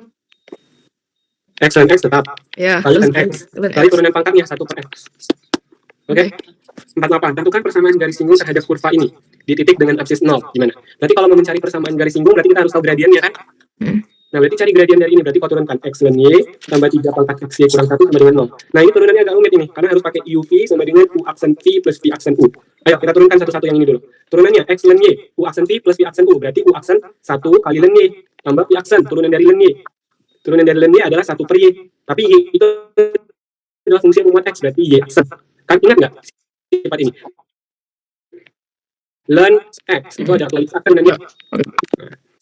X ln x tetap. ya Kali ln x. ln Kali x. turunan pangkatnya 1 per x. Oke? 48. Tentukan persamaan garis singgung terhadap kurva ini di titik dengan absis 0. Gimana? Berarti kalau mau mencari persamaan garis singgung, berarti kita harus tahu gradiennya kan? Nah, berarti cari gradien dari ini. Berarti kalau turunkan x ln y tambah 3 pangkat x y kurang 1 sama dengan 0. Nah, ini turunannya agak rumit ini, karena harus pakai uv sama dengan u aksen v plus v aksen u. Ayo, kita turunkan satu-satu yang ini dulu. Turunannya x ln y, u aksen v plus v aksen u. Berarti u aksen 1 kali ln y tambah v aksen, turunan dari ln y. Turunan dari ln y adalah 1 per y. Tapi y itu adalah fungsi yang memuat x, berarti y aksen. Kan ingat nggak sifat ini? Ln x itu adalah tulis aksen dan y.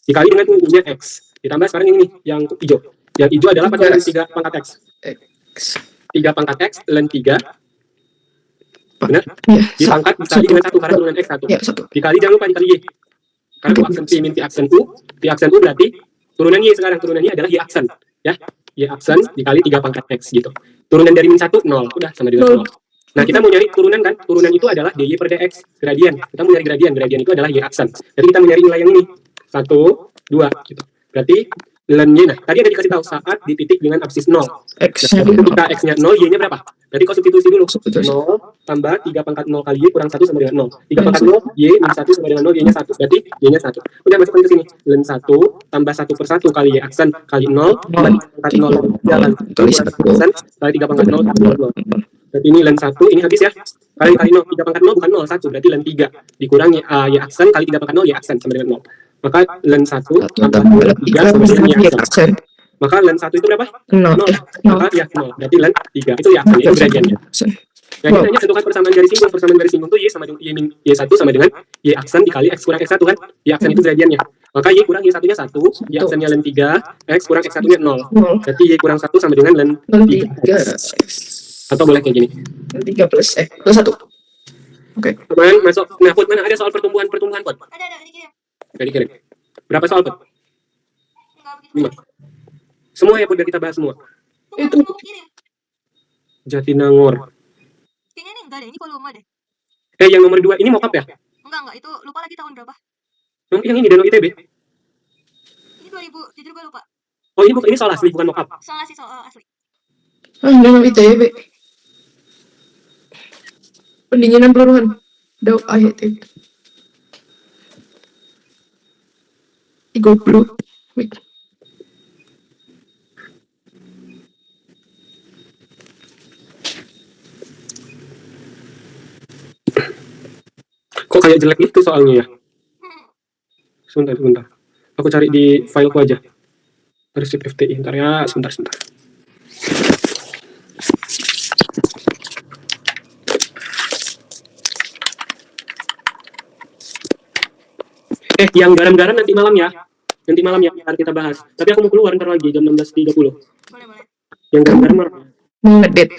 Dikali dengan u-nya x. Ditambah sekarang ini nih, yang hijau. Yang hijau adalah pada ln 3 pangkat x. 3 pangkat x ln 3. Benar? Ya, Dipangkat dikali dengan 1 karena turunan x 1. ya, 1. Dikali jangan lupa dikali y. Karena u aksen v min v aksen u. V aksen u berarti turunan y sekarang. Turunan y adalah y aksen. Ya. Y aksen dikali 3 pangkat x gitu. Turunan dari min 1, 0. Udah sama dengan 0. Nah, kita mau nyari turunan kan? Turunan itu adalah dy per dx. Gradien. Kita mau nyari gradien. Gradien itu adalah y aksen. Jadi kita mau nyari nilai yang ini. 1, 2 gitu. Berarti ln y, nah tadi ada dikasih tahu saat di titik dengan absis 0. X-nya Nah, ketika x-nya 0, y-nya berapa? Berarti kalau substitusi dulu. Substitusi. 0 tambah 3 pangkat 0 kali y kurang 1 sama dengan 0. 3 pangkat 0, y min 1 sama dengan 0, y-nya 1. Berarti y-nya 1. Udah masukkan ke sini. Ln 1 tambah 1 per 1 kali y aksen kali 0 tambah 3 pangkat 0 jalan. Kali Aksen kali 3 pangkat 0 sama dengan 0. Berarti ini ln 1, ini habis ya. Kali 0, 3 pangkat 0 bukan 0, 1. Berarti ln 3 dikurangi y aksen kali 3 pangkat 0, y aksen sama dengan 0. Maka ln 1 tambah 3 sama dengan y aksen. Maka ln 1 itu berapa? 0. 0. Maka ya 0. Berarti ln 3 itu y aksen, itu gradiennya. Nah, kita hanya tentukan persamaan garis singgung. Persamaan garis singgung itu y sama dengan y1 sama dengan y aksen dikali x kurang x1 kan? Y aksen itu gradiennya. Maka y kurang y1-nya 1, y aksennya ln 3, x kurang x1-nya 0. Berarti y kurang 1 sama dengan ln 3. Atau boleh kayak gini. 3 plus plus 1. Oke. Teman masuk. Nah, Put, mana ada soal pertumbuhan Put? Ada dikirim. Dikirim. Berapa soal Put? Enggak begitu. 5. Semua ya Put, biar kita bahas semua. Itu Itu. mau kirim. Jatinangor. Kayaknya ini enggak deh, ini volume deh. Yang nomor 2 ini mockup ya? Enggak, itu lupa lagi tahun berapa. Yang ini Danau ITB. Ini 2000, jujur gue lupa. Oh, ini soal asli bukan mockup. Soal asli, soal asli. Dalam ITB. Pendinginan peluruhan. Daw ITB. Goblok. Wait. Kok kayak jelek gitu soalnya ya? Sebentar. Aku cari di fileku aja. Arsip FTI, ntar ya, sebentar. Yang garam-garam nanti malam ya. Nanti malam ya, ntar kita bahas. Tapi aku mau keluar ntar lagi, jam 16.30. Boleh. Yang garam-garam. Ngedit.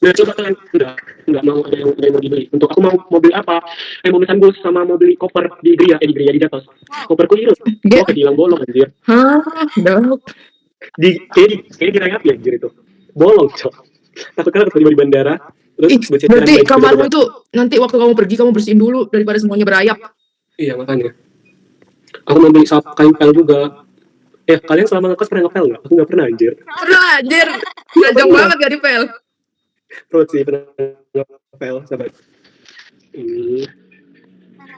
Nah, coba kalian, udah. nggak mau ada yang mau dibeli. Untuk aku mau beli apa? Mau mesan bus sama mau beli koper di Gria, di Gria di Jatos. Wow. Koperku hilang. Ge- Oh, kehilang bolong anjir. Hah, dok. Kayak di Rayap ya anjir itu. Bolong, cok. Aku kan harus terima di bandara. Terus Ih, berceceran berarti baju kamarmu beda-beda. itu nanti waktu kamu pergi kamu bersihin dulu daripada semuanya berayap. Iya, makanya. Aku mau beli kain pel juga. Kalian selama ngekos pernah ngepel nggak? Aku nggak pernah anjir. Pernah anjir. Panjang Pernah. banget gak dipel. Terus sih pernah ngepel, sahabat. Ini.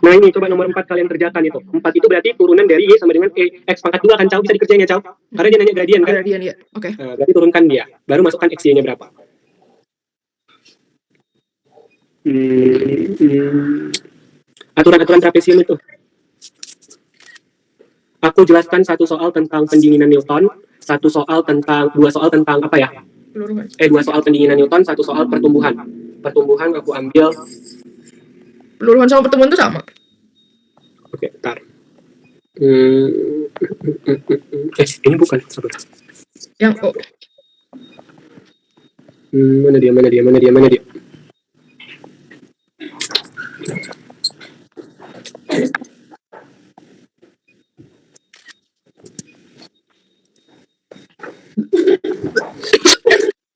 Nah ini coba nomor 4 kalian kerjakan itu. 4 itu berarti turunan dari Y sama dengan E. X pangkat 2 kan, Cao? Bisa dikerjain ya, Cao? Karena dia nanya gradien kan? Gradien ya. Oke. Nah, berarti turunkan dia. Baru masukkan XY-nya berapa. Aturan-aturan trapesium itu. Aku jelaskan satu soal tentang pendinginan Newton, dua soal tentang apa ya? Peluruhan. Dua soal pendinginan Newton, satu soal pertumbuhan. Pertumbuhan aku ambil. Peluruhan sama pertemuan itu sama. Oke, bentar. Ini bukan. Sabar. Yang oh, Mana dia?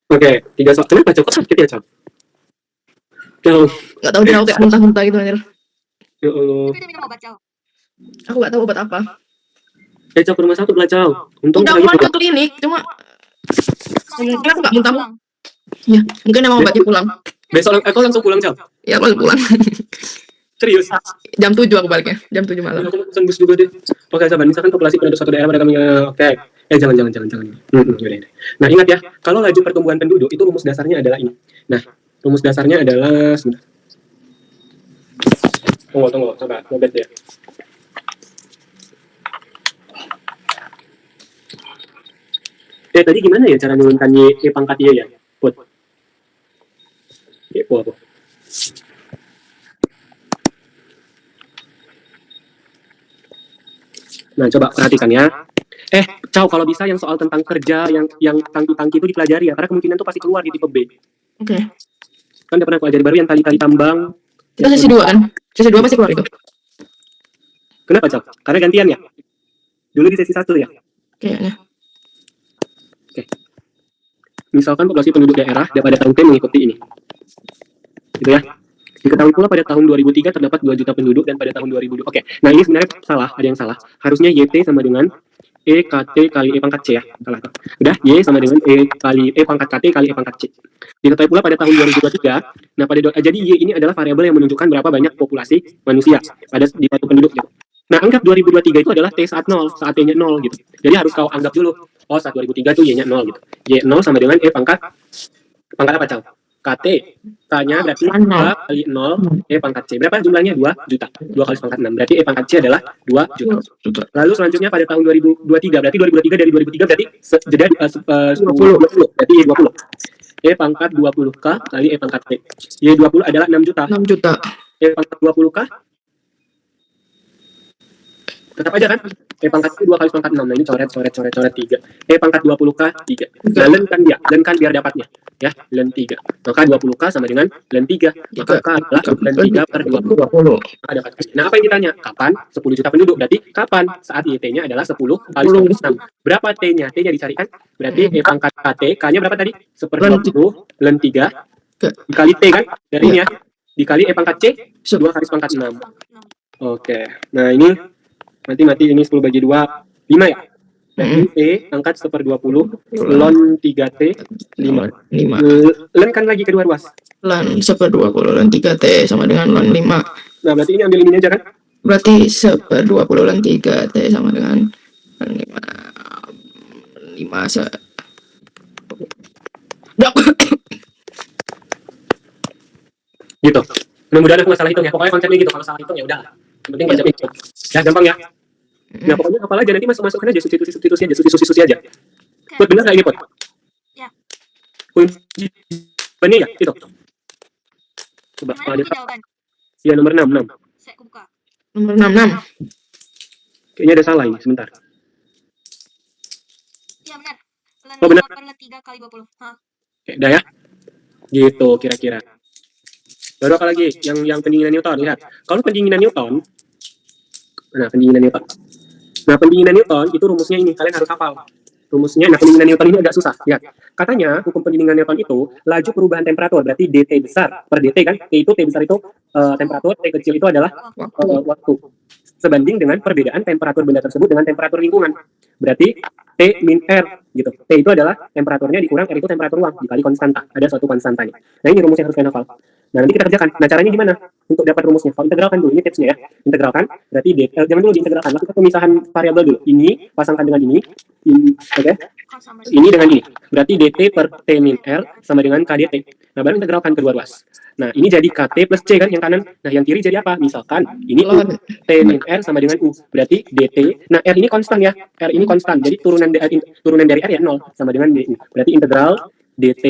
Oke, 3 soal. Kenapa, Cok? Kok sakit ya, Cok? nggak tahu dia kayak muntah-muntah gitu anjir. Ya Allah. Tapi dia minum obat, Cao. Aku nggak tahu obat apa. Cok, rumah sakit lah, Cok. Untung Udah lagi aku ke pulang. klinik, cuma Soalnya Kenapa Cao nggak muntah? pulang. ya mungkin emang obatnya pulang. Besok aku langsung pulang, Cok. Ya aku pulang. Serius. Jam 7 aku baliknya. Jam 7 malam. Aku pesan bus juga deh. Oke, sahabat. Misalkan populasi penduduk suatu daerah pada kami. Oke. Jangan. Yaudah. Nah, ingat ya, kalau laju pertumbuhan penduduk itu rumus dasarnya adalah ini. Nah, rumus dasarnya adalah sebentar. Tunggu, coba ngebet ya. Tadi gimana ya cara menurunkan Y pangkat Y ya? Put. Apa? Nah, coba perhatikan ya. Cao, kalau bisa yang soal tentang kerja, yang tangki-tangki itu dipelajari ya, karena kemungkinan itu pasti keluar di tipe B. Oke. Kan udah pernah pelajari baru yang tali-tali tambang. Kita sesi 2 kan? Sesi 2 pasti keluar itu. Kenapa, Cao? Karena gantian ya? Dulu di sesi 1 ya? Kayaknya. Misalkan populasi penduduk daerah pada tahun T mengikuti ini. Gitu ya. Diketahui pula pada tahun 2003 terdapat 2 juta penduduk dan pada tahun 2002. Oke. Nah, ini sebenarnya salah, ada yang salah. Harusnya YT sama dengan EKT kali E pangkat C ya. Salah. Udah, Y sama dengan E kali E pangkat KT kali E pangkat C. Diketahui pula pada tahun 2023. Nah, jadi Y ini adalah variabel yang menunjukkan berapa banyak populasi manusia di satu penduduk gitu. Nah, anggap 2023 itu adalah T saat 0, saat T-nya 0 gitu. Jadi harus kau anggap dulu. Oh, saat 2003 itu Y-nya 0 gitu. Y 0 sama dengan E pangkat apa, Cao? KT. K-nya berarti 2 kali 0, E pangkat C. Berapa jumlahnya? 2 juta. 2 kali pangkat 6. Berarti E pangkat C adalah 2 juta. Lalu selanjutnya pada tahun 2023. Berarti 2023 dari 2003 berarti jeda 20. Berarti Y20. E pangkat 20K kali E pangkat T. Y20 adalah 6 juta. 6 juta. E pangkat 20K tetap aja kan? E pangkat itu 2 kali pangkat 6. Nah, ini coret 3. E pangkat 20K 3. Nah, len kan biar dapatnya. Ya, len 3. Maka 20K sama dengan len 3. Maka K adalah len 3 per 20. Nah, apa yang ditanya? Kapan 10 juta penduduk? Berarti kapan? Saat YT-nya adalah 10 kali 6. Berapa T-nya? T-nya dicarikan. Berarti E pangkat KT. K-nya berapa tadi? 1/20. Len 3. Dikali T kan? Dari ini ya. Dikali E pangkat C. 2 kali pangkat 6. Oke. Nah, ini mati ini 10 bagi 2, 5 ya? Berarti E angkat 1/20, ln 3T, 5. Len kan lagi kedua ruas. Ln 1/20, ln 3T sama dengan ln 5. Nah, berarti ini ambil ini aja kan? Berarti 1/20 ln 3T sama dengan ln 5 Gitu. Mudah-mudahan aku nggak salah hitung ya. Pokoknya konsepnya gitu. Kalau salah hitung ya udah. Yang penting konsepnya gitu. Ya, gampang ya. Nah, pokoknya hafal aja, nanti masukkan aja substitusi aja. Put, bener nggak ini, Put? Ya. Kunci ini ya, itu. Coba, Gimana kunci jawaban? Ya, nomor 6. Saya buka. Nomor 66. Kayaknya ada salah ini, sebentar. Iya, benar. Ln Oh, benar. 5/3 kali 20. Hah? Oke, udah ya. Gitu, kira-kira. Baru apa lagi? Yang pendinginan Newton. Lihat, kalau pendinginan Newton, nah pendinginan Newton. Nah pendinginan Newton itu rumusnya ini, kalian harus hafal. Rumusnya, nah pendinginan Newton ini agak susah. Lihat, katanya hukum pendinginan Newton itu laju perubahan temperatur, berarti dt besar per dt kan? T itu T besar itu temperatur, T kecil itu adalah waktu. Sebanding dengan perbedaan temperatur benda tersebut dengan temperatur lingkungan. Berarti T min R gitu. T itu adalah temperaturnya dikurang R itu temperatur ruang dikali konstanta. Ada suatu konstantanya. Nah ini rumusnya harus kalian hafal. Nah nanti kita kerjakan. Nah caranya gimana? Untuk dapat rumusnya. Kalau integralkan dulu, ini tipsnya ya. Integralkan, berarti jangan dulu diintegralkan. Lakukan pemisahan variabel dulu. Ini pasangkan dengan ini. Oke. Ini dengan ini. Berarti dt per T min R sama dengan KDT. Nah baru integralkan kedua ruas. Nah ini jadi KT plus C kan yang kanan. Nah yang kiri jadi apa? Misalkan ini U. T min R sama dengan U. Berarti dt. Nah R ini konstan ya. R ini konstan. Jadi turunan dari R ya 0 sama dengan du. Berarti integral dt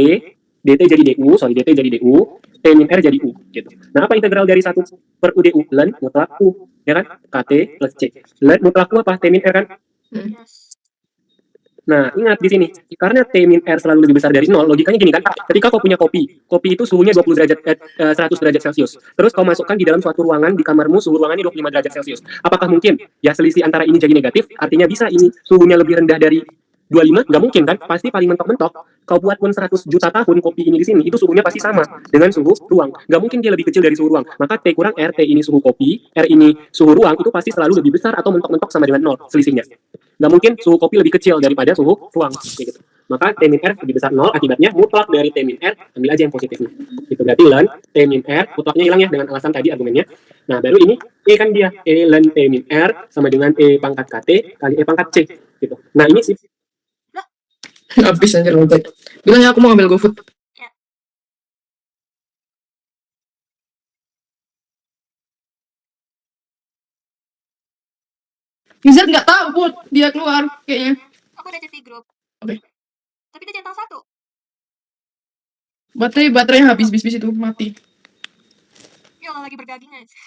jadi du, dt jadi du, T min R jadi U gitu. Nah, apa integral dari 1 per U du? Ln mutlak U, ya kan? KT plus C. Ln mutlak U apa? T min R kan? Yes. Nah, ingat di sini, karena T min R selalu lebih besar dari 0, logikanya gini kan, ketika kau punya kopi itu suhunya 100 derajat Celcius. Terus kau masukkan di dalam suatu ruangan di kamarmu, suhu ruangannya 25 derajat Celcius. Apakah mungkin ya selisih antara ini jadi negatif? Artinya bisa ini suhunya lebih rendah dari 25? Nggak mungkin kan? Pasti paling mentok-mentok. Kau buat pun 100 juta tahun kopi ini di sini, itu suhunya pasti sama dengan suhu ruang. Nggak mungkin dia lebih kecil dari suhu ruang. Maka T kurang R, T ini suhu kopi, R ini suhu ruang, itu pasti selalu lebih besar atau mentok-mentok sama dengan 0 selisihnya. Nggak mungkin suhu kopi lebih kecil daripada suhu ruang. Gitu. Maka T min R lebih besar 0, akibatnya mutlak dari T min R, ambil aja yang positifnya. Itu berarti ln T min R, mutlaknya hilang ya dengan alasan tadi argumennya. Nah, baru ini E kan dia, E ln T min R sama dengan E pangkat KT kali E pangkat C. Gitu. Nah, ini sih. Habis anjir lompat. Bilangnya aku mau ambil GoFood. Wizard nggak tahu, Put. Dia keluar kayaknya. Aku udah chat di grup. Oke. Tapi dia centang 1. Baterainya habis bis itu mati. Ya Allah, lagi berdaging aja.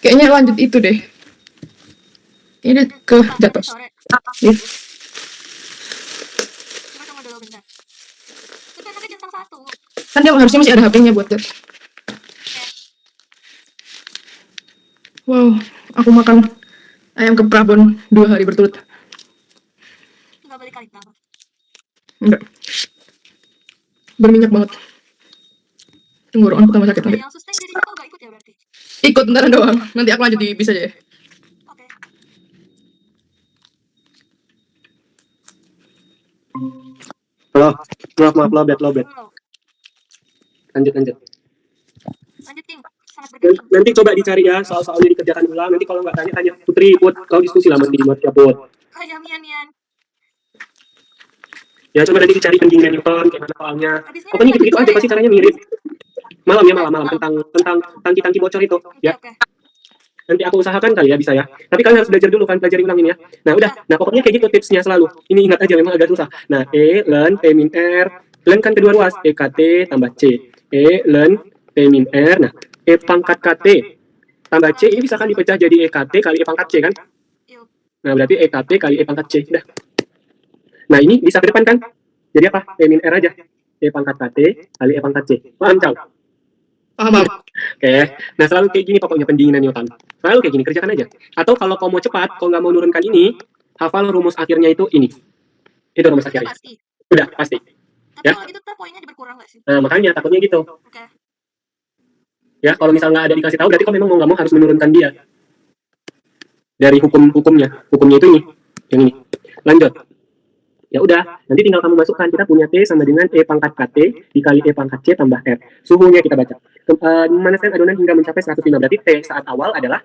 Kayaknya lanjut itu deh. Ini ke jatuh. Sore. Iya. Coba tunggu dulu bentar. Tapi anaknya centang 1. Kan dia harusnya masih ada HP-nya buat tes. Wow, aku makan ayam ke Prabon 2 hari berturut. Nggak balik kali kenapa? Enggak. Berminyak banget. Tenggorokan pertama sakit nanti. Yang sustain jadinya kau nggak ikut ya berarti? Ikut bentar doang. Nanti aku lanjut di bis aja ya. Oke. Halo, maaf, lobet. Halo. Lanjut. Lanjut, King. Sangat berdaging. Nanti coba dicari ya, soal-soalnya dikerjakan ulang. Nanti kalau nggak tanya Putri, Put, kau diskusi lah nanti di ya, Put. Kayak Mian. Ya coba nanti dicari pendinginan Newton, kayak mana soalnya. Habisnya Pokoknya ada gitu-gitu aja, ya? pasti caranya mirip. Malam tentang tangki-tangki bocor itu. Oke, Ya, oke. nanti aku usahakan kali ya bisa ya. Tapi kalian harus belajar dulu kan, pelajari ulang ini ya. Nah udah, nah pokoknya kayak gitu tipsnya selalu. Ini ingat aja, memang agak susah. Nah, E ln T min R, ln kan kedua ruas, EKT tambah C. E ln T min R, nah E pangkat KT tambah C, ini bisa kan dipecah jadi EKT kali E pangkat C kan? Yuk. Nah berarti EKT kali E pangkat C, udah. Nah ini bisa ke depan kan? Jadi apa? E min R aja. E pangkat KT kali E pangkat C. Paham, Cau? Paham. Oke, nah selalu kayak gini pokoknya pendinginan Newton. Selalu kayak gini, kerjakan aja. Atau kalau kau mau cepat, kau nggak mau nurunkan ini, hafal rumus akhirnya itu ini. Itu rumus Itu akhirnya. pasti. Udah, pasti. Tapi Ya. kalau gitu tuh poinnya berkurang nggak sih? Nah, makanya takutnya gitu. Oke. Ya, kalau misal nggak ada dikasih tahu, berarti kau memang mau nggak mau harus menurunkan dia. Dari hukumnya. Hukumnya itu ini. Yang ini. Lanjut. Ya udah, nanti tinggal kamu masukkan. Kita punya T sama dengan E pangkat KT dikali E pangkat C tambah R. Suhunya kita baca. Memanaskan adonan hingga mencapai 105. Berarti T saat awal adalah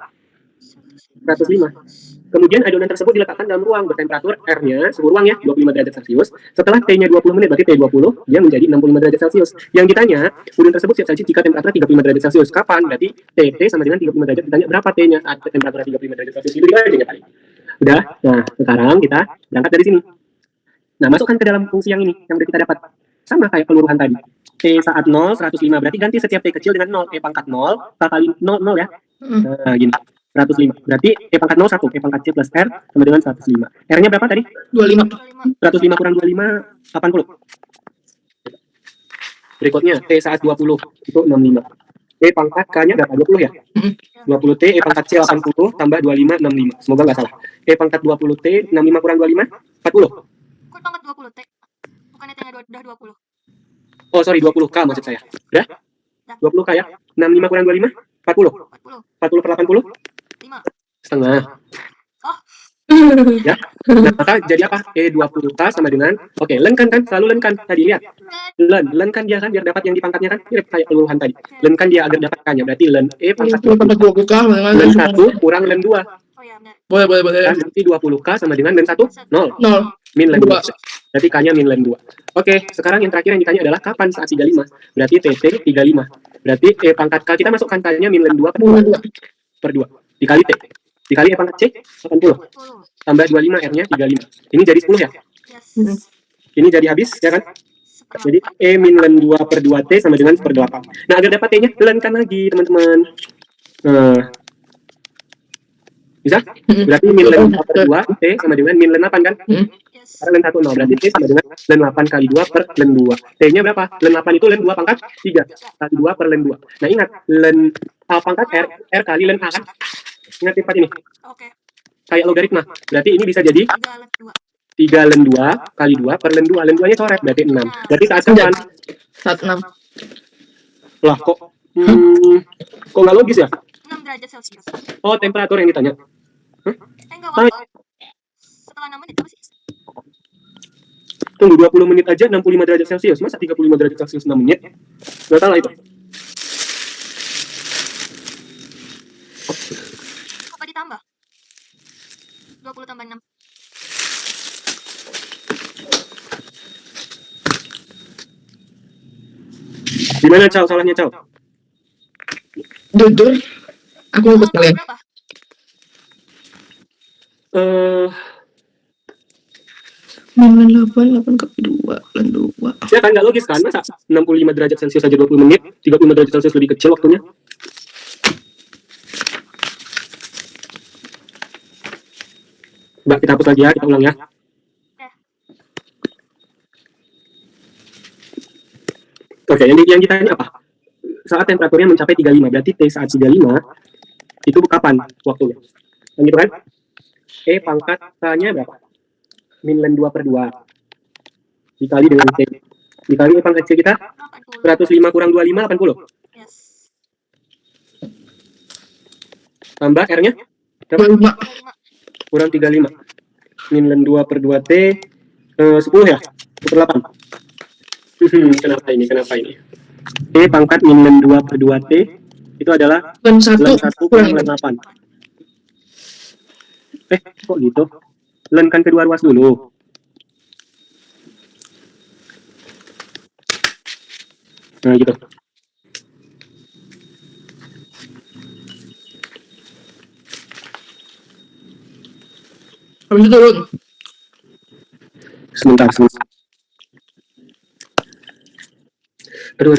105. Kemudian adonan tersebut diletakkan dalam ruang bertemperatur R-nya, suhu ruang ya, 25 derajat Celcius. Setelah T-nya 20 menit, berarti T20, dia menjadi 65 derajat Celcius. Yang ditanya, udon tersebut siap saji jika temperatur 35 derajat Celcius. Kapan? Berarti T sama dengan 35 derajat. Ditanya berapa T-nya saat temperatur 35 derajat Celcius. Itu dia aja kali. Udah, nah sekarang kita berangkat dari sini. Nah, masukkan ke dalam fungsi yang ini, yang udah kita dapat. Sama kayak peluruhan tadi. T saat 0, 105. Berarti ganti setiap T kecil dengan 0. E pangkat 0, kali 0, 0 ya. Nah, gini. 105. Berarti E pangkat 0, 1. E pangkat C plus R sama dengan 105. R-nya berapa tadi? 25. 25. 105 kurang 25, 80. Berikutnya, T saat 20. Itu 65. E pangkat K-nya berapa? 20 ya? 20 T, E pangkat C 80, tambah 25, 65. Semoga nggak salah. E pangkat 20 T, 65 kurang 25, 40. Kok pangkat 20 T? Bukannya T-nya udah 20. Oh, sorry, 20 K maksud saya. Udah? 20 K ya? 65 kurang 25, 40. 40. 40 per 80, 5. setengah. Oh. Ya. Nah, maka jadi apa? E20K sama dengan, oke, len kan, selalu len kan. Tadi lihat. Len kan dia kan, biar dapat yang di pangkatnya kan. Mirip kayak peluruhan tadi. Len kan dia agar dapat K-nya. Berarti len E pangkat 20 K dengan len 1 kurang len 2. Oh ya, benar. boleh. Kan berarti 20K sama dengan len 1, 0. 0. Min len 2. Dua. Berarti K-nya min len 2. Oke, sekarang yang terakhir yang ditanya adalah kapan saat 35. Berarti TT 35. Berarti E pangkat K kita masukkan K-nya min len 2 per 2. Dikali T. Dikali E pangkat C 80. 40. Tambah 25 R-nya 35. Ini jadi 10 ya? Yes. Ini jadi habis ya kan? Seperempat. Jadi E min len 2 per 2T sama dengan 1/8. Nah, agar dapat T-nya, lenkan lagi teman-teman. Nah, bisa? Berarti min len 2 per 2 T sama dengan min len 8 kan? Yes. Karena len 1 0. Berarti T sama dengan len 8 kali 2 per len 2. T-nya berapa? Len 8 itu len 2 pangkat 3 kali 2 per len 2. Nah, ingat, len A pangkat R kali len A kan? Ingat sifat ini. Oke. Kayak logaritma. Berarti ini bisa jadi 3 len 2. 3 len 2 kali 2 per len 2. Len 2-nya coret, berarti 6. Berarti saat kapan? 16. Lah, kok nggak logis ya? 6 derajat Celcius. Oh, temperatur yang ditanya. Enggak, waktu. Setelah 6 menit apa sih? Tunggu 20 menit aja 65 derajat Celcius. Masa 35 derajat Celcius 6 menit? Nggak salah itu. Apa ditambah? 20 tambah 6. Gimana, Cao? Salahnya, Cao? Jujur, aku lupa kalian. Berapa? Min len 8 kali 2, len 2. Ya kan, nggak logis kan? Masa 65 derajat Celcius aja 20 menit, 35 derajat Celcius lebih kecil waktunya? Mbak, kita hapus lagi ya, kita ulang ya. Oke, yang ditanya apa? Saat temperaturnya mencapai 35, berarti T saat 35 itu kapan waktunya? Yang gitu kan? E pangkat K-nya berapa? Min len 2 per 2 dikali dengan T. Dikali E pangkat C kita 80. 105 kurang 25, 80. Yes. Tambah R-nya berapa? 25. 25. Kurang 35. Min len 2 per 2 T 10 ya? 1/8. Kenapa ini? E pangkat min len 2 per 2 T itu adalah Len len 1 1 kurang len 8. Kok gitu? Len kan kedua ruas dulu. Nah, gitu. habis itu turun. Sebentar. Aduh.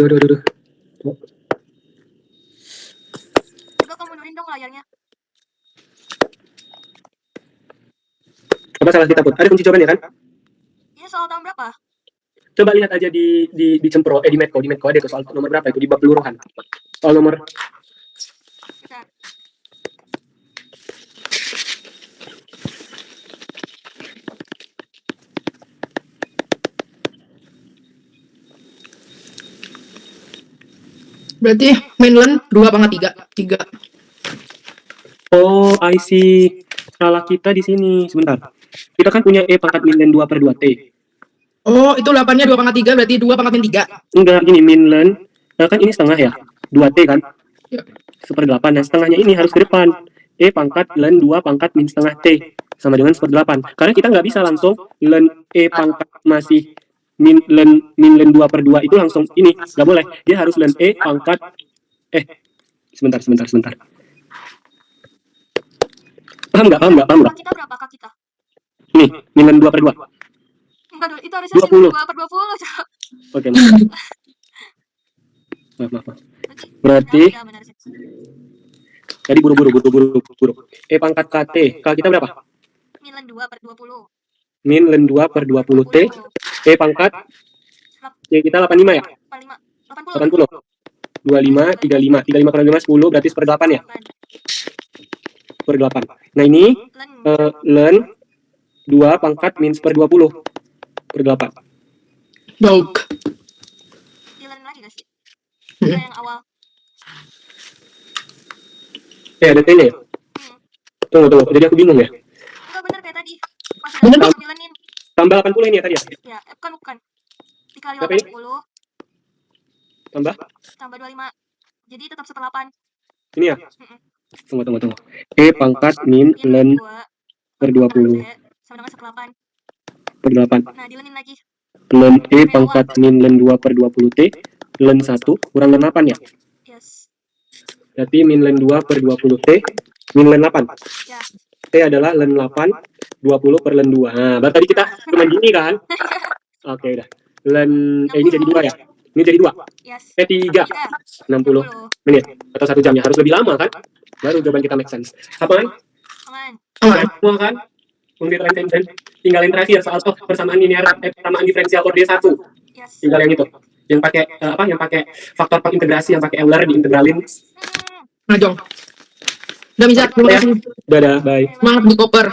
Coba kamu mundurin dong layarnya. Apa salah kita, Put? Ada kunci jawabannya kan? Ini soal tahun berapa? Coba lihat aja di Cempro, di Medco ada itu soal nomor berapa itu di bab peluruhan. Soal nomor Bentar. Berarti min len 2 pangkat 3. 3. Oh, I see. Salah kita di sini. Sebentar. Kita kan punya E pangkat min len 2 per 2 T. Oh, itu 8-nya 2/3 berarti 2/3. Enggak, gini min len kan ini setengah ya, 2T kan, Ya. 1/8. Nah setengahnya ini harus ke depan, E pangkat len 2 pangkat min setengah T sama dengan 1/8. Karena kita nggak bisa langsung len E pangkat masih min len 2/2 itu langsung ini, nggak boleh. Dia harus len E pangkat sebentar. Paham nggak? Kak kita berapa kak kita? Nih, min len 2/2. Enggak dulu, itu harusnya 20. 2/20. Cak. Oke, maaf. Berarti Udah, benar sih. tadi buru-buru. E pangkat KT, kalau kita berapa? Milan 2/20. Min len 2/20 T, E pangkat C kita 85 ya? 80. 80. 25, 35 kurang 5, 10, berarti 1/8 ya? 1/8. Nah ini Len len 2 pangkat min 1/20 1/8. Bauk. Milan lagi gak sih? Hmm. Kita yang awal. Ada T-nya ya? Tunggu, jadi aku bingung ya? Enggak benar kayak tadi. Pas Bener udah dong. Milanin. Tambah 80 ini ya tadi ya? Ya, bukan. Dikali Berapa ini? 80 Tambah? tambah 25. Jadi tetap 1/8. Ini ya? Tunggu. E pangkat min len 2/20 per 20 sama dengan 1/8. per 8. Nah, dilenin lagi. Len E pangkat min len 2/20 T, len 1 kurang len 8 ya? Yes. Berarti min len 2/20 T, min len 8. Ya. T adalah len 8, 20 per len 2. Nah, berarti tadi kita cuma gini kan? Oke, udah. Len, ini jadi 2 ya? Ini jadi 2. Yes. 3, 60 menit. Atau 1 jamnya. Harus lebih lama kan? Baru jawaban kita make sense. Aman? Aman. Aman. Semua kan? Untuk dan tinggal yang terakhir soal persamaan linear, persamaan diferensial kode 1. Yes. Tinggal yang itu. Yang pakai yang pakai faktor pengintegrasi, yang pakai Euler diintegralin. Najong. Udah bisa, terima kasih. Dadah, bye. Semangat di koper.